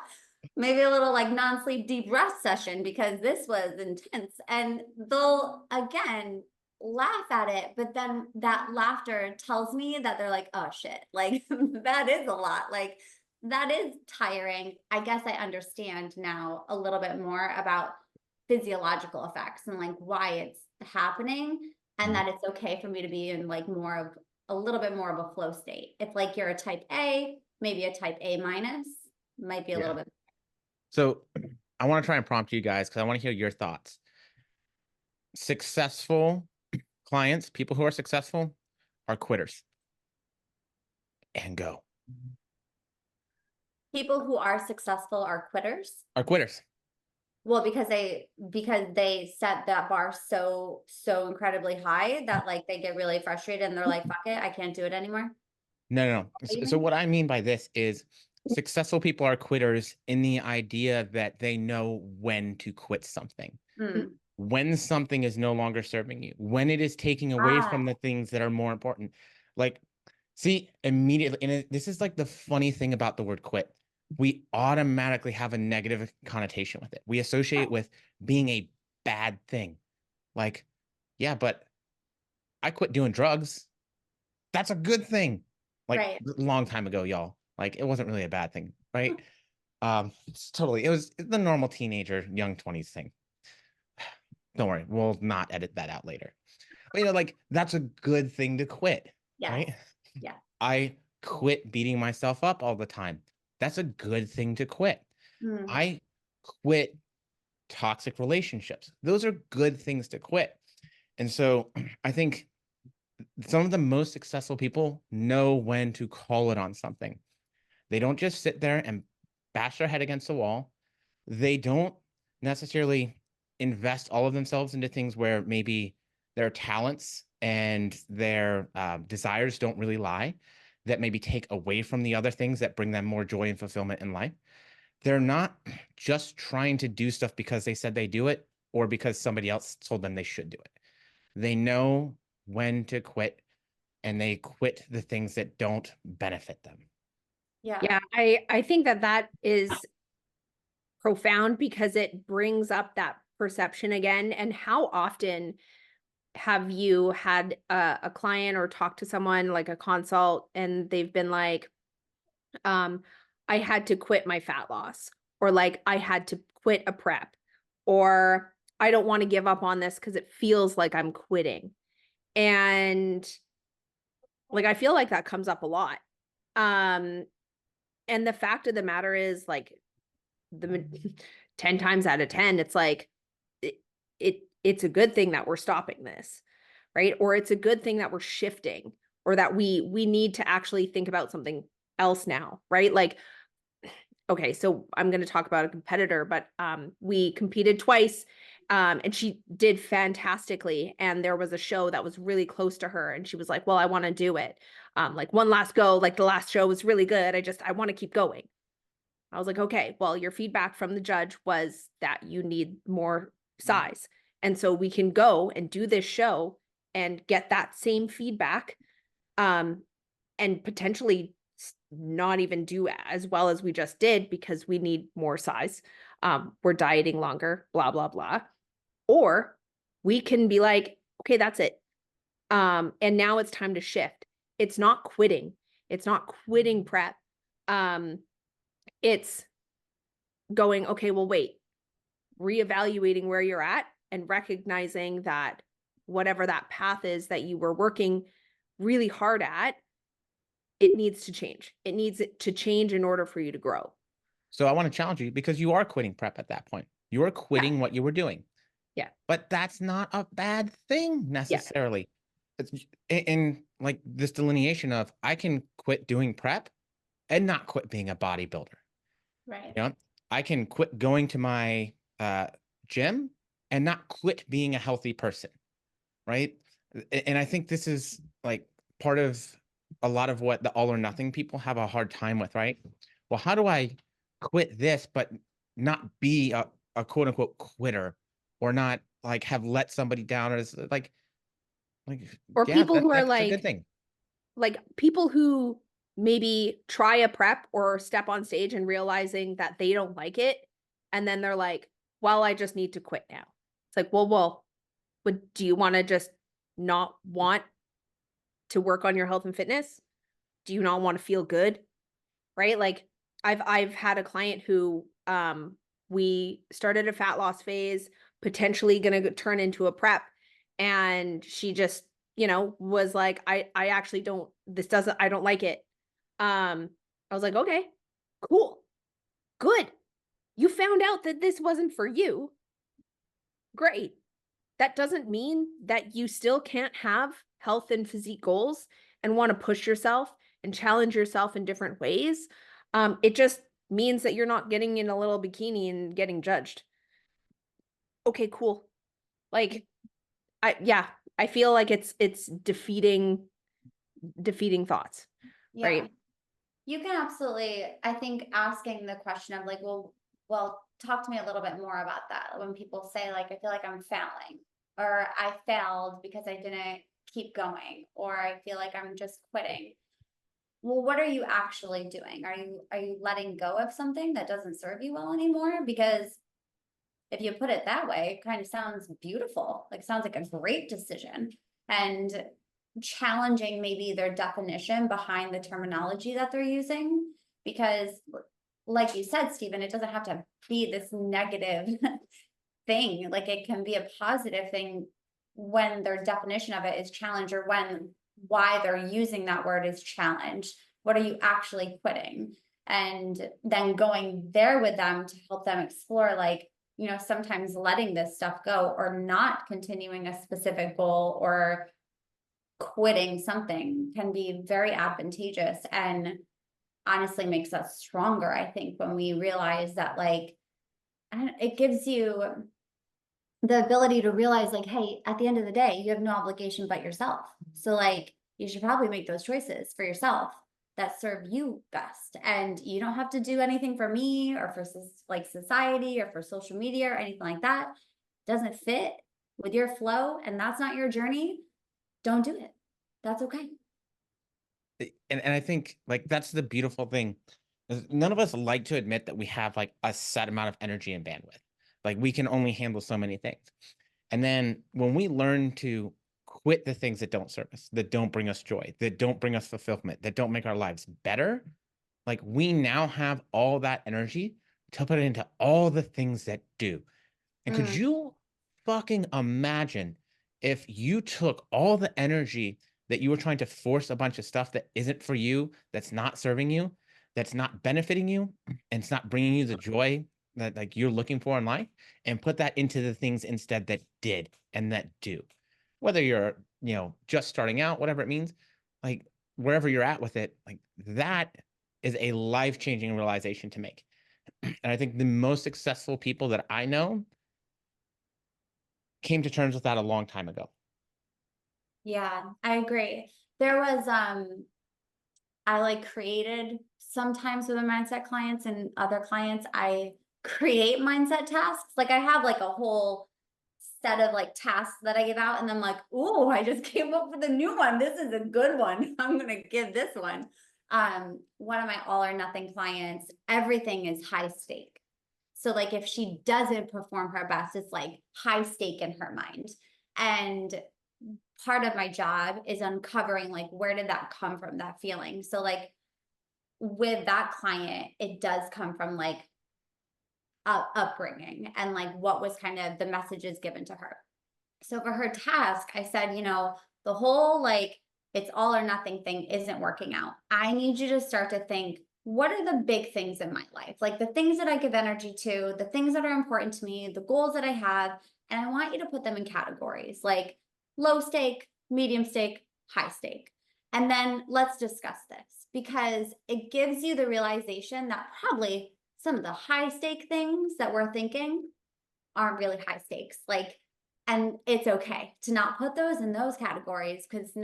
Maybe a little like non-sleep deep rest session, because this was intense. And they'll again laugh at it, but then that laughter tells me that they're like, oh shit, like that is a lot. Like that is tiring. I guess I understand now a little bit more about physiological effects and like why it's happening, and that it's okay for me to be in like a little bit more of a flow state. If like you're a type A, maybe a type A minus might be a little bit. So I want to try and prompt you guys, because I want to hear your thoughts. Successful clients, people who are successful, are quitters. And go. People who are successful are quitters. Are quitters. Well, because they set that bar so incredibly high that like they get really frustrated and they're like, fuck it, I can't do it anymore. No. So what I mean by this is successful people are quitters in the idea that they know when to quit something. When something is no longer serving you, when it is taking away from the things that are more important. Like, see, immediately, and this is like the funny thing about the word quit. We automatically have a negative connotation with it. We associate it with being a bad thing. Like, yeah, but I quit doing drugs. That's a good thing. Like a long time ago, y'all. Like it wasn't really a bad thing, right? It was the normal teenager, young 20s thing. Don't worry, we'll not edit that out later. But like that's a good thing to quit, right? Yeah. I quit beating myself up all the time. That's a good thing to quit. I quit toxic relationships. Those are good things to quit. And so I think some of the most successful people know when to call it on something. They don't just sit there and bash their head against the wall. They don't necessarily invest all of themselves into things where maybe their talents and their desires don't really lie, that maybe take away from the other things that bring them more joy and fulfillment in life. they're not just trying to do stuff because they said they do it or because somebody else told them they should do it. They know when to quit, and they quit the things that don't benefit them. Yeah, I think that is profound because it brings up that perception again. And how often have you had a client or talked to someone like a consult and they've been like, I had to quit my fat loss, or like I had to quit a prep, or I don't want to give up on this because it feels like I'm quitting. And like I feel like that comes up a lot. And the fact of the matter is, like, the 10 times out of 10, it's like it's a good thing that we're stopping this, right? Or it's a good thing that we're shifting, or that we need to actually think about something else now, right? Like, okay, so I'm going to talk about a competitor, but we competed twice, and she did fantastically. And there was a show that was really close to her, and she was like, well, I want to do it. Like one last go, like the last show was really good. I want to keep going. I was like, okay, well, your feedback from the judge was that you need more size. And so we can go and do this show and get that same feedback, and potentially not even do as well as we just did because we need more size. We're dieting longer, blah, blah, blah. Or we can be like, okay, that's it. And now it's time to shift. It's not quitting. It's not quitting prep. It's going, okay, well, wait, reevaluating where you're at and recognizing that whatever that path is that you were working really hard at, it needs to change. It needs to change in order for you to grow. So I want to challenge you, because you are quitting prep at that point. You are quitting what you were doing. Yeah. But that's not a bad thing necessarily. It's in like this delineation of, I can quit doing prep and not quit being a bodybuilder. Right. You know, I can quit going to my gym and not quit being a healthy person. Right. And I think this is like part of a lot of what the all or nothing people have a hard time with, right? Well, how do I quit this, but not be a quote unquote quitter, or not like have let somebody down, or like, or yeah, people who are that's a good thing. like people who maybe try a prep or step on stage and realizing that they don't like it. And then they're like, well, I just need to quit now. It's like, well, but do you want to just not want to work on your health and fitness? Do you not want to feel good? Right? Like I've had a client who we started a fat loss phase, potentially going to turn into a prep, and she just, was like, I actually don't, I don't like it. I was like, okay, cool, good. You found out that this wasn't for you. Great. That doesn't mean that you still can't have health and physique goals and want to push yourself and challenge yourself in different ways. It just means that you're not getting in a little bikini and getting judged. Okay, cool. Like, I feel like it's defeating thoughts, Yeah. right? You can absolutely, I think, asking the question of like, well, talk to me a little bit more about that. When people say like, I feel like I'm failing, or I failed because I didn't keep going, or I feel like I'm just quitting. Well, what are you actually doing? Are you letting go of something that doesn't serve you well anymore? Because if you put it that way, it kind of sounds beautiful. Like, sounds like a great decision. And challenging maybe their definition behind the terminology that they're using, because like you said, Stephen, it doesn't have to be this negative thing. Like, it can be a positive thing when their definition of it is challenge, or when why they're using that word is challenge. What are you actually quitting? And then going there with them to help them explore, like, sometimes letting this stuff go, or not continuing a specific goal, or quitting something, can be very advantageous, and honestly makes us stronger, I think, when we realize that, like, it gives you the ability to realize, like, hey, at the end of the day, you have no obligation but yourself. So, like, you should probably make those choices for yourself. that serve you best. And you don't have to do anything for me or for like society or for social media or anything like that. Doesn't fit with your flow and that's not your journey, don't do it. That's okay. And I think like that's the beautiful thing. None of us like to admit that we have like a set amount of energy and bandwidth. Like we can only handle so many things. And then when we learn to quit the things that don't serve us, that don't bring us joy, that don't bring us fulfillment, that don't make our lives better, like we now have all that energy to put into all the things that do. And could you fucking imagine if you took all the energy that you were trying to force a bunch of stuff that isn't for you, that's not serving you, that's not benefiting you, and it's not bringing you the joy that like you're looking for in life, and put that into the things instead that did and that do. Whether you're, you know, just starting out, whatever it means, like wherever you're at with it, like that is a life-changing realization to make. And I think the most successful people that I know came to terms with that a long time ago. Yeah, I agree. There was, I like created sometimes with my mindset clients and other clients, I create mindset tasks. Like I have like a whole set of like tasks that I give out and I'm like, oh, I just came up with a new one. This is a good one. I'm going to give this one. One of my all or nothing clients, everything is high stake. So like if she doesn't perform her best, it's like high stake in her mind. And part of my job is uncovering like where did that come from, that feeling. So like with that client, it does come from like upbringing and like what was kind of the messages given to her. So for her task, I said, you know, the whole like it's all or nothing thing isn't working out. I need you to start to think, what are the big things in my life? Like the things that I give energy to, the things that are important to me, the goals that I have, and I want you to put them in categories like low stake, medium stake, high stake. And then let's discuss this because it gives you the realization that probably some of the high stake things that we're thinking aren't really high stakes. Like, and it's okay to not put those in those categories because it's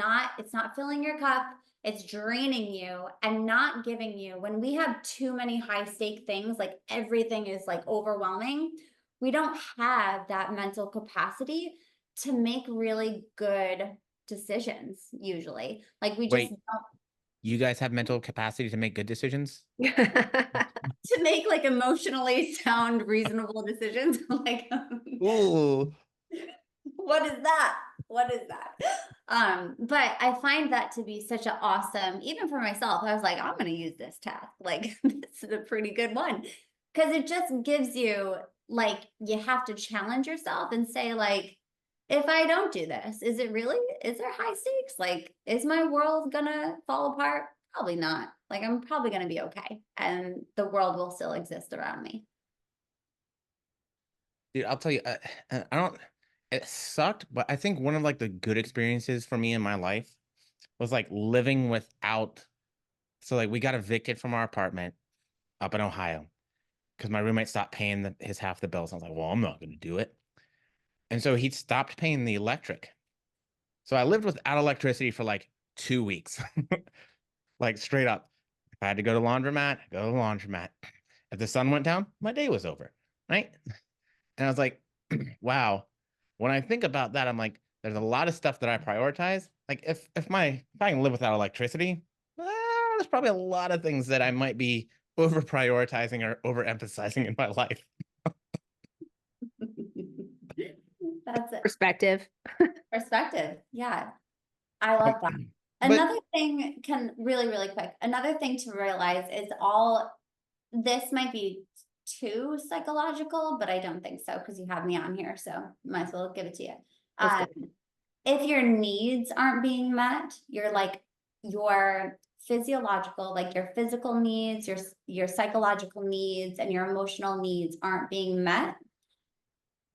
not filling your cup. It's draining you and not giving you, when we have too many high stake things, like everything is like overwhelming. We don't have that mental capacity to make really good decisions usually. Like we just Wait, you guys have mental capacity to make good decisions? to make like emotionally sound, reasonable decisions. Like, Ooh. what is that? What is that? But I find that to be such an awesome, even for myself, I was like, I'm going to use this task. Like, this is a pretty good one. Because it just gives you, like, you have to challenge yourself and say, like, if I don't do this, is there high stakes? Like, is my world gonna fall apart? Probably not. Like, I'm probably gonna be okay. And the world will still exist around me. Dude, I'll tell you, I don't, it sucked, but I think one of like the good experiences for me in my life was like living without, so like we got evicted from our apartment up in Ohio because my roommate stopped paying his half the bills. I was like, well, I'm not going to do it. And so he stopped paying the electric. So I lived without electricity for like 2 weeks, like straight up. If I had to go to laundromat, go to the laundromat. If the sun went down, my day was over, right? And I was like, wow. When I think about that, I'm like, there's a lot of stuff that I prioritize. Like if I can live without electricity, there's probably a lot of things that I might be over prioritizing or overemphasizing in my life. That's it. Perspective. Perspective. Yeah. I love that. Another thing really quick. Another thing to realize is this might be too psychological, but I don't think so because you have me on here. So might as well give it to you. If your needs aren't being met, your physiological, like your physical needs, your psychological needs and your emotional needs aren't being met,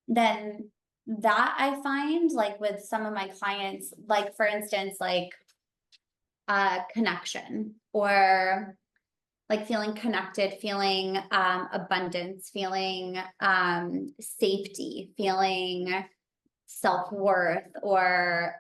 then that I find like with some of my clients, like for instance, like connection or like feeling connected, feeling abundance, feeling safety, feeling self-worth or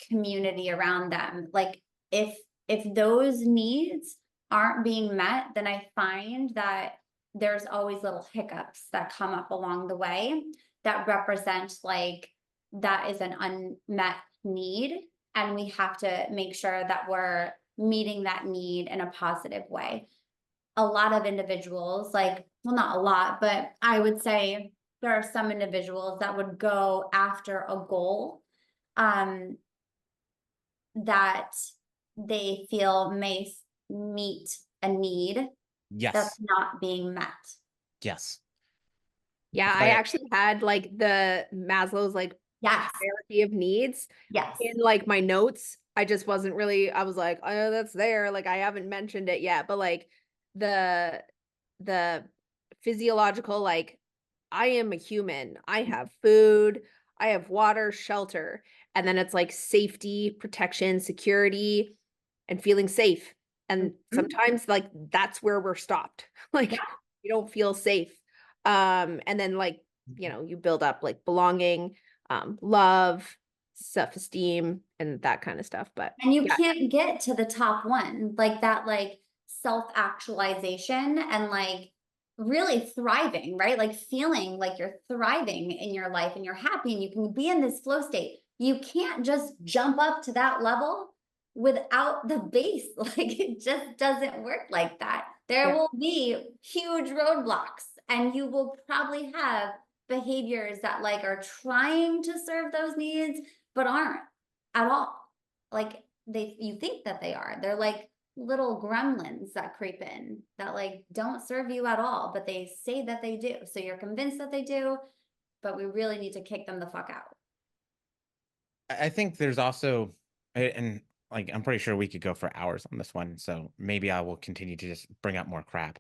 community around them. Like if if those needs aren't being met, then I find that there's always little hiccups that come up along the way that represent like that is an unmet need, and we have to make sure that we're meeting that need in a positive way. A lot of individuals, like, well, not a lot, but I would say there are some individuals that would go after a goal that they feel may meet a need Yes. that's not being met. Yes. Yeah, But I actually had like the Maslow's like Yes. hierarchy of needs Yes. in like my notes. I just wasn't really, I was like, oh, that's there. Like I haven't mentioned it yet, but like the physiological, like I am a human. I have food, I have water, shelter, and then it's like safety, protection, security, and feeling safe. And sometimes like that's where we're stopped. Like you don't feel safe. And then like, you know, you build up like belonging, love, self-esteem, and that kind of stuff. But And you yeah, can't get to the top one, like that, like self-actualization and like really thriving, right? Like feeling like you're thriving in your life and you're happy and you can be in this flow state. You can't just jump up to that level without the base. Like it just doesn't work like that. There Yeah. will be huge roadblocks, and you will probably have behaviors that like are trying to serve those needs, but aren't at all. Like you think that they are. They're like little gremlins that creep in that like don't serve you at all, but they say that they do. So you're convinced that they do, but we really need to kick them the fuck out. I think there's also, and like, I'm pretty sure we could go for hours on this one. So maybe I will continue to just bring up more crap.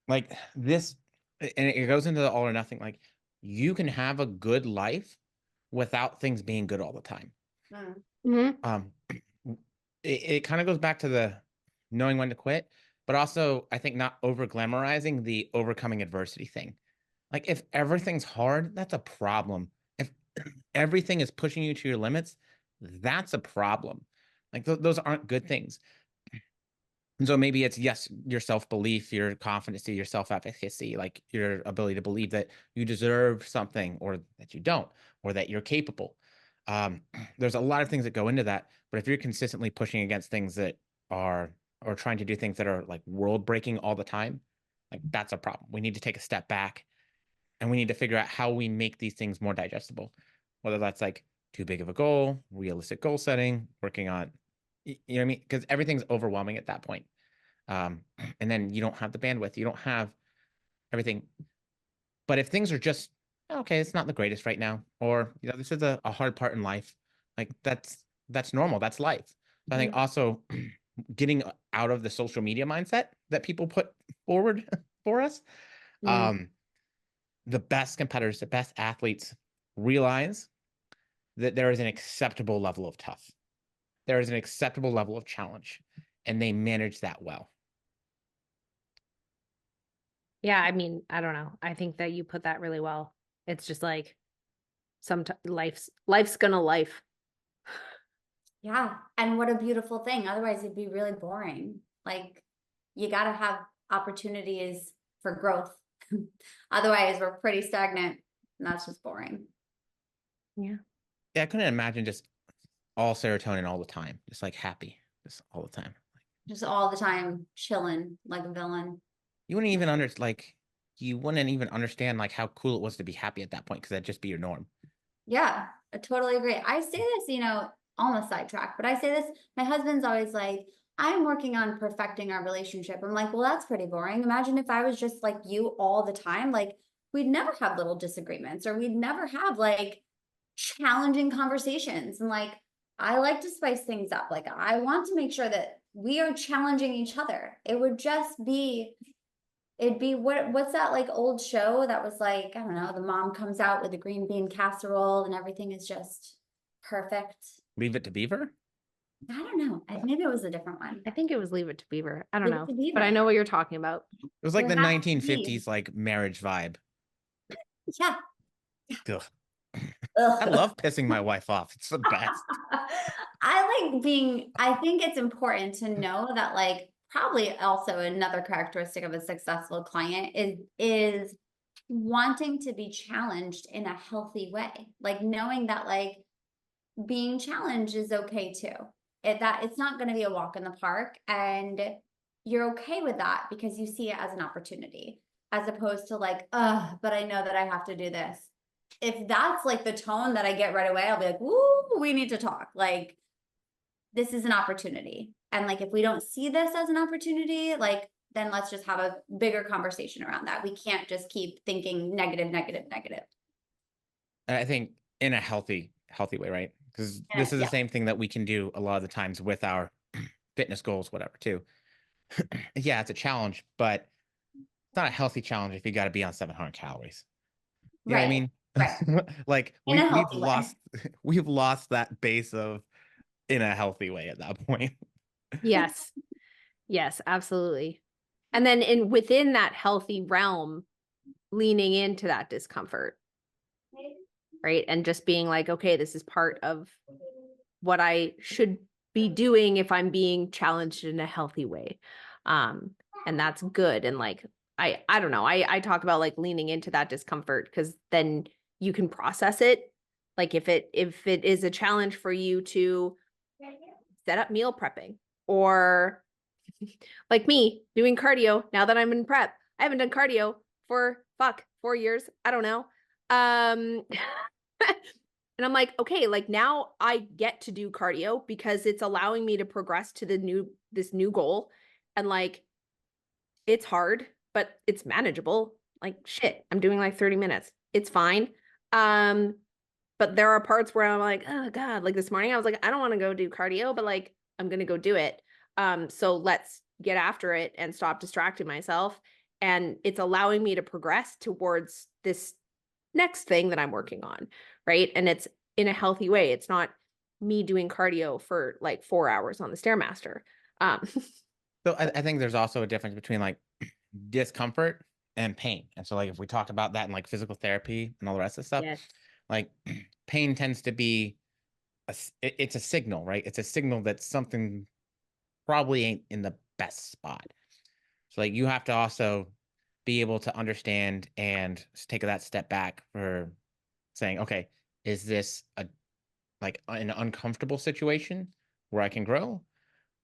Like this, and it goes into the all or nothing. Like you can have a good life without things being good all the time. Mhm. It kind of goes back to the knowing when to quit, but also I think not over glamorizing the overcoming adversity thing. Like if everything's hard, that's a problem. If everything is pushing you to your limits, that's a problem. Like those aren't good things. And so maybe it's, yes, your self-belief, your confidence, your self-efficacy, like your ability to believe that you deserve something or that you don't, or that you're capable. There's a lot of things that go into that, but if you're consistently pushing against things that are, or trying to do things that are like world breaking all the time, like that's a problem. We need to take a step back and we need to figure out how we make these things more digestible, whether that's like too big of a goal, realistic goal setting, working on, you know what I mean? Because everything's overwhelming at that point. And then you don't have the bandwidth, you don't have everything. But if things are just, okay, it's not the greatest right now, or, you know, this is a hard part in life, like that's normal, that's life. So I think also getting out of the social media mindset that people put forward for us. The best competitors, the best athletes realize that there is an acceptable level of tough. There is an acceptable level of challenge, and they manage that well. Yeah, I mean, I don't know. I think that you put that really well. It's just like sometimes life's gonna life. Yeah. And what a beautiful thing. Otherwise it'd be really boring. Like you got to have opportunities for growth. Otherwise we're pretty stagnant, and that's just boring. Yeah. Yeah, I couldn't imagine just all serotonin all the time, just like happy, just all the time. Just all the time chilling like a villain. You wouldn't even you wouldn't even understand like how cool it was to be happy at that point, because that'd just be your norm. Yeah, I totally agree. I say this, you know, on the sidetrack, but I say this, my husband's always like, I'm working on perfecting our relationship. I'm like, well, that's pretty boring. Imagine if I was just like you all the time. Like, we'd never have little disagreements, or we'd never have like challenging conversations. And like, I like to spice things up. Like, I want to make sure that we are challenging each other. It would just be, it'd be what's that like old show that was like, I don't know, the mom comes out with a green bean casserole and everything is just perfect. Leave It to Beaver? I don't know. Maybe it was a different one. I think it was Leave It to Beaver. I don't Leave It know. to Beaver. But I know what you're talking about. It was like There the has to be. 1950s like marriage vibe. Yeah. Ugh. Ugh. I love pissing my wife off. It's the best. I I think it's important to know that like probably also another characteristic of a successful client is wanting to be challenged in a healthy way. Like knowing that like being challenged is okay too. That it's not going to be a walk in the park, and you're okay with that because you see it as an opportunity, as opposed to like, but I know that I have to do this. If that's like the tone that I get right away, I'll be like, "Ooh, we need to talk." Like, this is an opportunity. And like, if we don't see this as an opportunity, like, then let's just have a bigger conversation around that. We can't just keep thinking negative, negative, negative. And I think in a healthy way, right? Because this is the same thing that we can do a lot of the times with our fitness goals, whatever, too. Yeah, it's a challenge, but it's not a healthy challenge if you got to be on 700 calories. You know what I mean? Right. Like In a we've healthy way. lost we've lost that base of in a healthy way at that point. Yes. Yes, absolutely. And then within that healthy realm, leaning into that discomfort, right? And just being like, okay, this is part of what I should be doing if I'm being challenged in a healthy way. And that's good. And like, I don't know, I talk about like leaning into that discomfort because then you can process it. Like if it is a challenge for you to set up meal prepping, or like me doing cardio now that I'm in prep. I haven't done cardio for 4 years. I don't know. And I'm like, okay, like now I get to do cardio because it's allowing me to progress to this new goal. And like, it's hard, but it's manageable. Like shit, I'm doing like 30 minutes. It's fine. But there are parts where I'm like, oh God, like this morning I was like, I don't want to go do cardio, but like, I'm going to go do it. So let's get after it and stop distracting myself. And it's allowing me to progress towards this next thing that I'm working on. Right. And it's in a healthy way. It's not me doing cardio for like 4 hours on the Stairmaster. So I think there's also a difference between like discomfort and pain. And so like if we talk about that in like physical therapy and all the rest of the stuff, Yes. like pain tends to be it's a signal, right? It's a signal that something probably ain't in the best spot. So like you have to also be able to understand and take that step back for saying, okay, is this an uncomfortable situation where I can grow?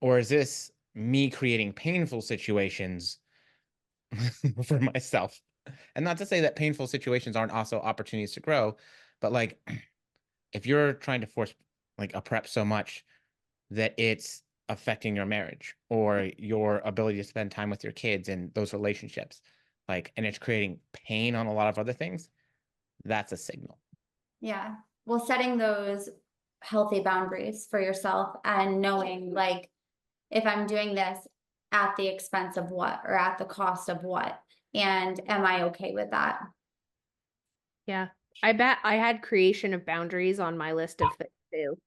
Or is this me creating painful situations for myself? And not to say that painful situations aren't also opportunities to grow, but like if you're trying to force like a prep so much that it's affecting your marriage or your ability to spend time with your kids and those relationships, like, and it's creating pain on a lot of other things, that's a signal. Yeah. Well, setting those healthy boundaries for yourself and knowing like, if I'm doing this at the expense of what, or at the cost of what, and am I okay with that? Yeah. I bet I had creation of boundaries on my list of things too,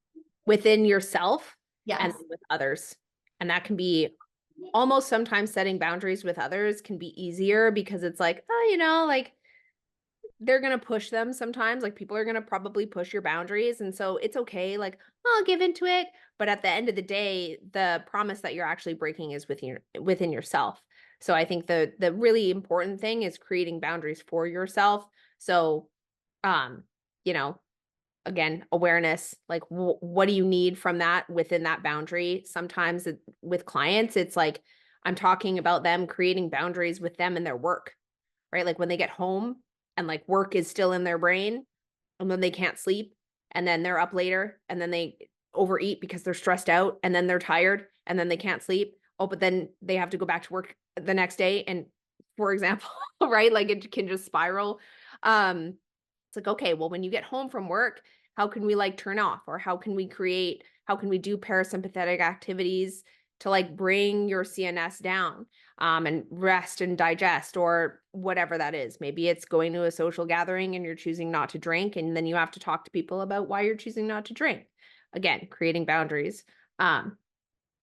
within yourself and Yes. with others. And that can be almost sometimes setting boundaries with others can be easier because it's like, oh, like they're going to push them sometimes. Like people are going to probably push your boundaries. And so it's okay. Like, I'll give into it. But at the end of the day, the promise that you're actually breaking is within yourself. So I think the really important thing is creating boundaries for yourself. So, um, you know, again, awareness, like what do you need from that within that boundary? Sometimes with clients, it's like, I'm talking about them creating boundaries with them and their work, right? Like when they get home and like work is still in their brain and then they can't sleep and then they're up later and then they overeat because they're stressed out and then they're tired and then they can't sleep. Oh, but then they have to go back to work the next day. And for example, right? Like it can just spiral. It's like, okay, well, when you get home from work, how can we like turn off, or how can we do parasympathetic activities to like bring your CNS down, and rest and digest, or whatever that is. Maybe it's going to a social gathering and you're choosing not to drink, and then you have to talk to people about why you're choosing not to drink. Again, creating boundaries. That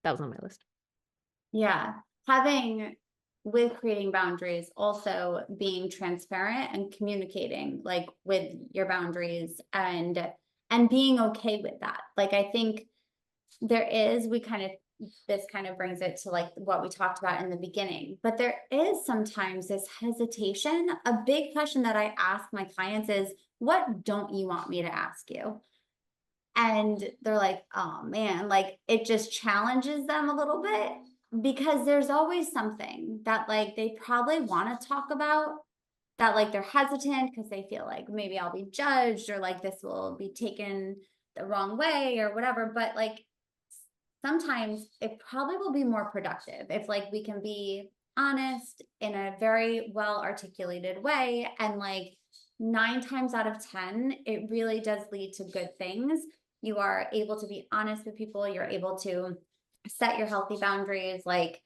was on my list. Yeah. With creating boundaries, also being transparent and communicating like with your boundaries and being okay with that. Like, I think this kind of brings it to like what we talked about in the beginning, but there is sometimes this hesitation. A big question that I ask my clients is, what don't you want me to ask you? And they're like, oh man, like it just challenges them a little bit, because there's always something that like they probably want to talk about, that like they're hesitant because they feel like maybe I'll be judged, or like this will be taken the wrong way or whatever. But like sometimes it probably will be more productive if like we can be honest in a very well articulated way, and like 9 times out of 10 it really does lead to good things. You are able to be honest with people, you're able to set your healthy boundaries, like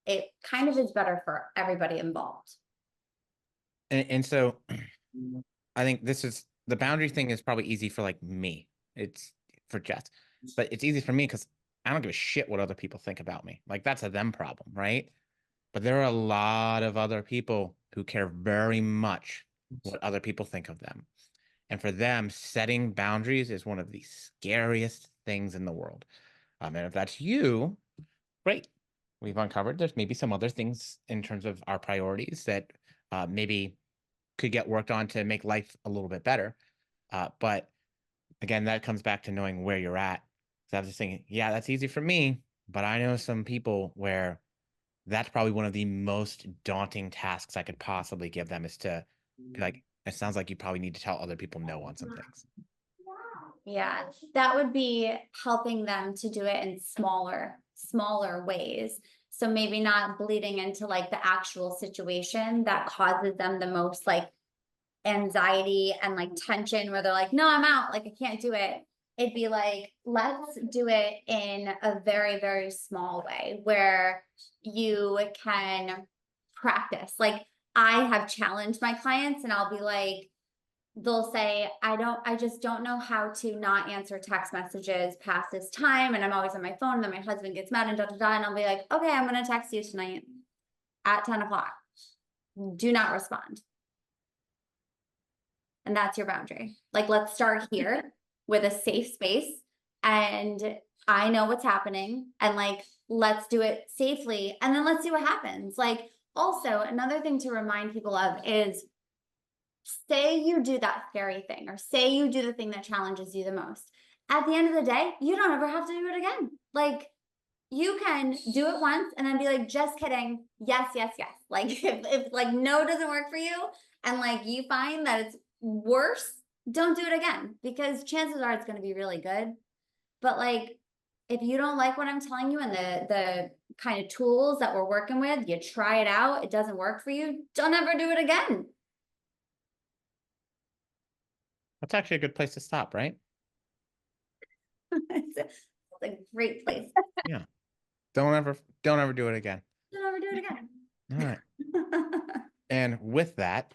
it kind of is better for everybody involved. And so I think the boundary thing is probably easy for like me. It's for Jess, but it's easy for me because I don't give a shit what other people think about me. Like that's a them problem, right? But there are a lot of other people who care very much what other people think of them. And for them, setting boundaries is one of the scariest things in the world. And if that's you, great. We've uncovered there's maybe some other things in terms of our priorities that maybe could get worked on to make life a little bit better. But again, that comes back to knowing where you're at. So I was just thinking, yeah, that's easy for me, but I know some people where that's probably one of the most daunting tasks I could possibly give them, is to be like, it sounds like you probably need to tell other people no on some things. Yeah, that would be helping them to do it in smaller ways. So maybe not bleeding into like the actual situation that causes them the most like anxiety and like tension, where they're like, no, I'm out, like I can't do it. It'd be like, let's do it in a very, very small way where you can practice. Like I have challenged my clients, and I'll be like, they'll say, I just don't know how to not answer text messages past this time. And I'm always on my phone, and then my husband gets mad and da, da, da. And I'll be like, okay, I'm going to text you tonight at 10 o'clock. Do not respond. And that's your boundary. Like, let's start here with a safe space. And I know what's happening, and like, let's do it safely. And then let's see what happens. Like, also another thing to remind people of is, say you do that scary thing, or say you do the thing that challenges you the most. At the end of the day, you don't ever have to do it again. Like you can do it once and then be like, just kidding. Yes, yes, yes. Like if like no doesn't work for you, and like you find that it's worse, don't do it again, because chances are it's going to be really good. But like, if you don't like what I'm telling you and the kind of tools that we're working with, you try it out, it doesn't work for you, don't ever do it again. That's actually a good place to stop, right? It's a great place. Yeah. Don't ever do it again. Don't ever do it again. All right. And with that,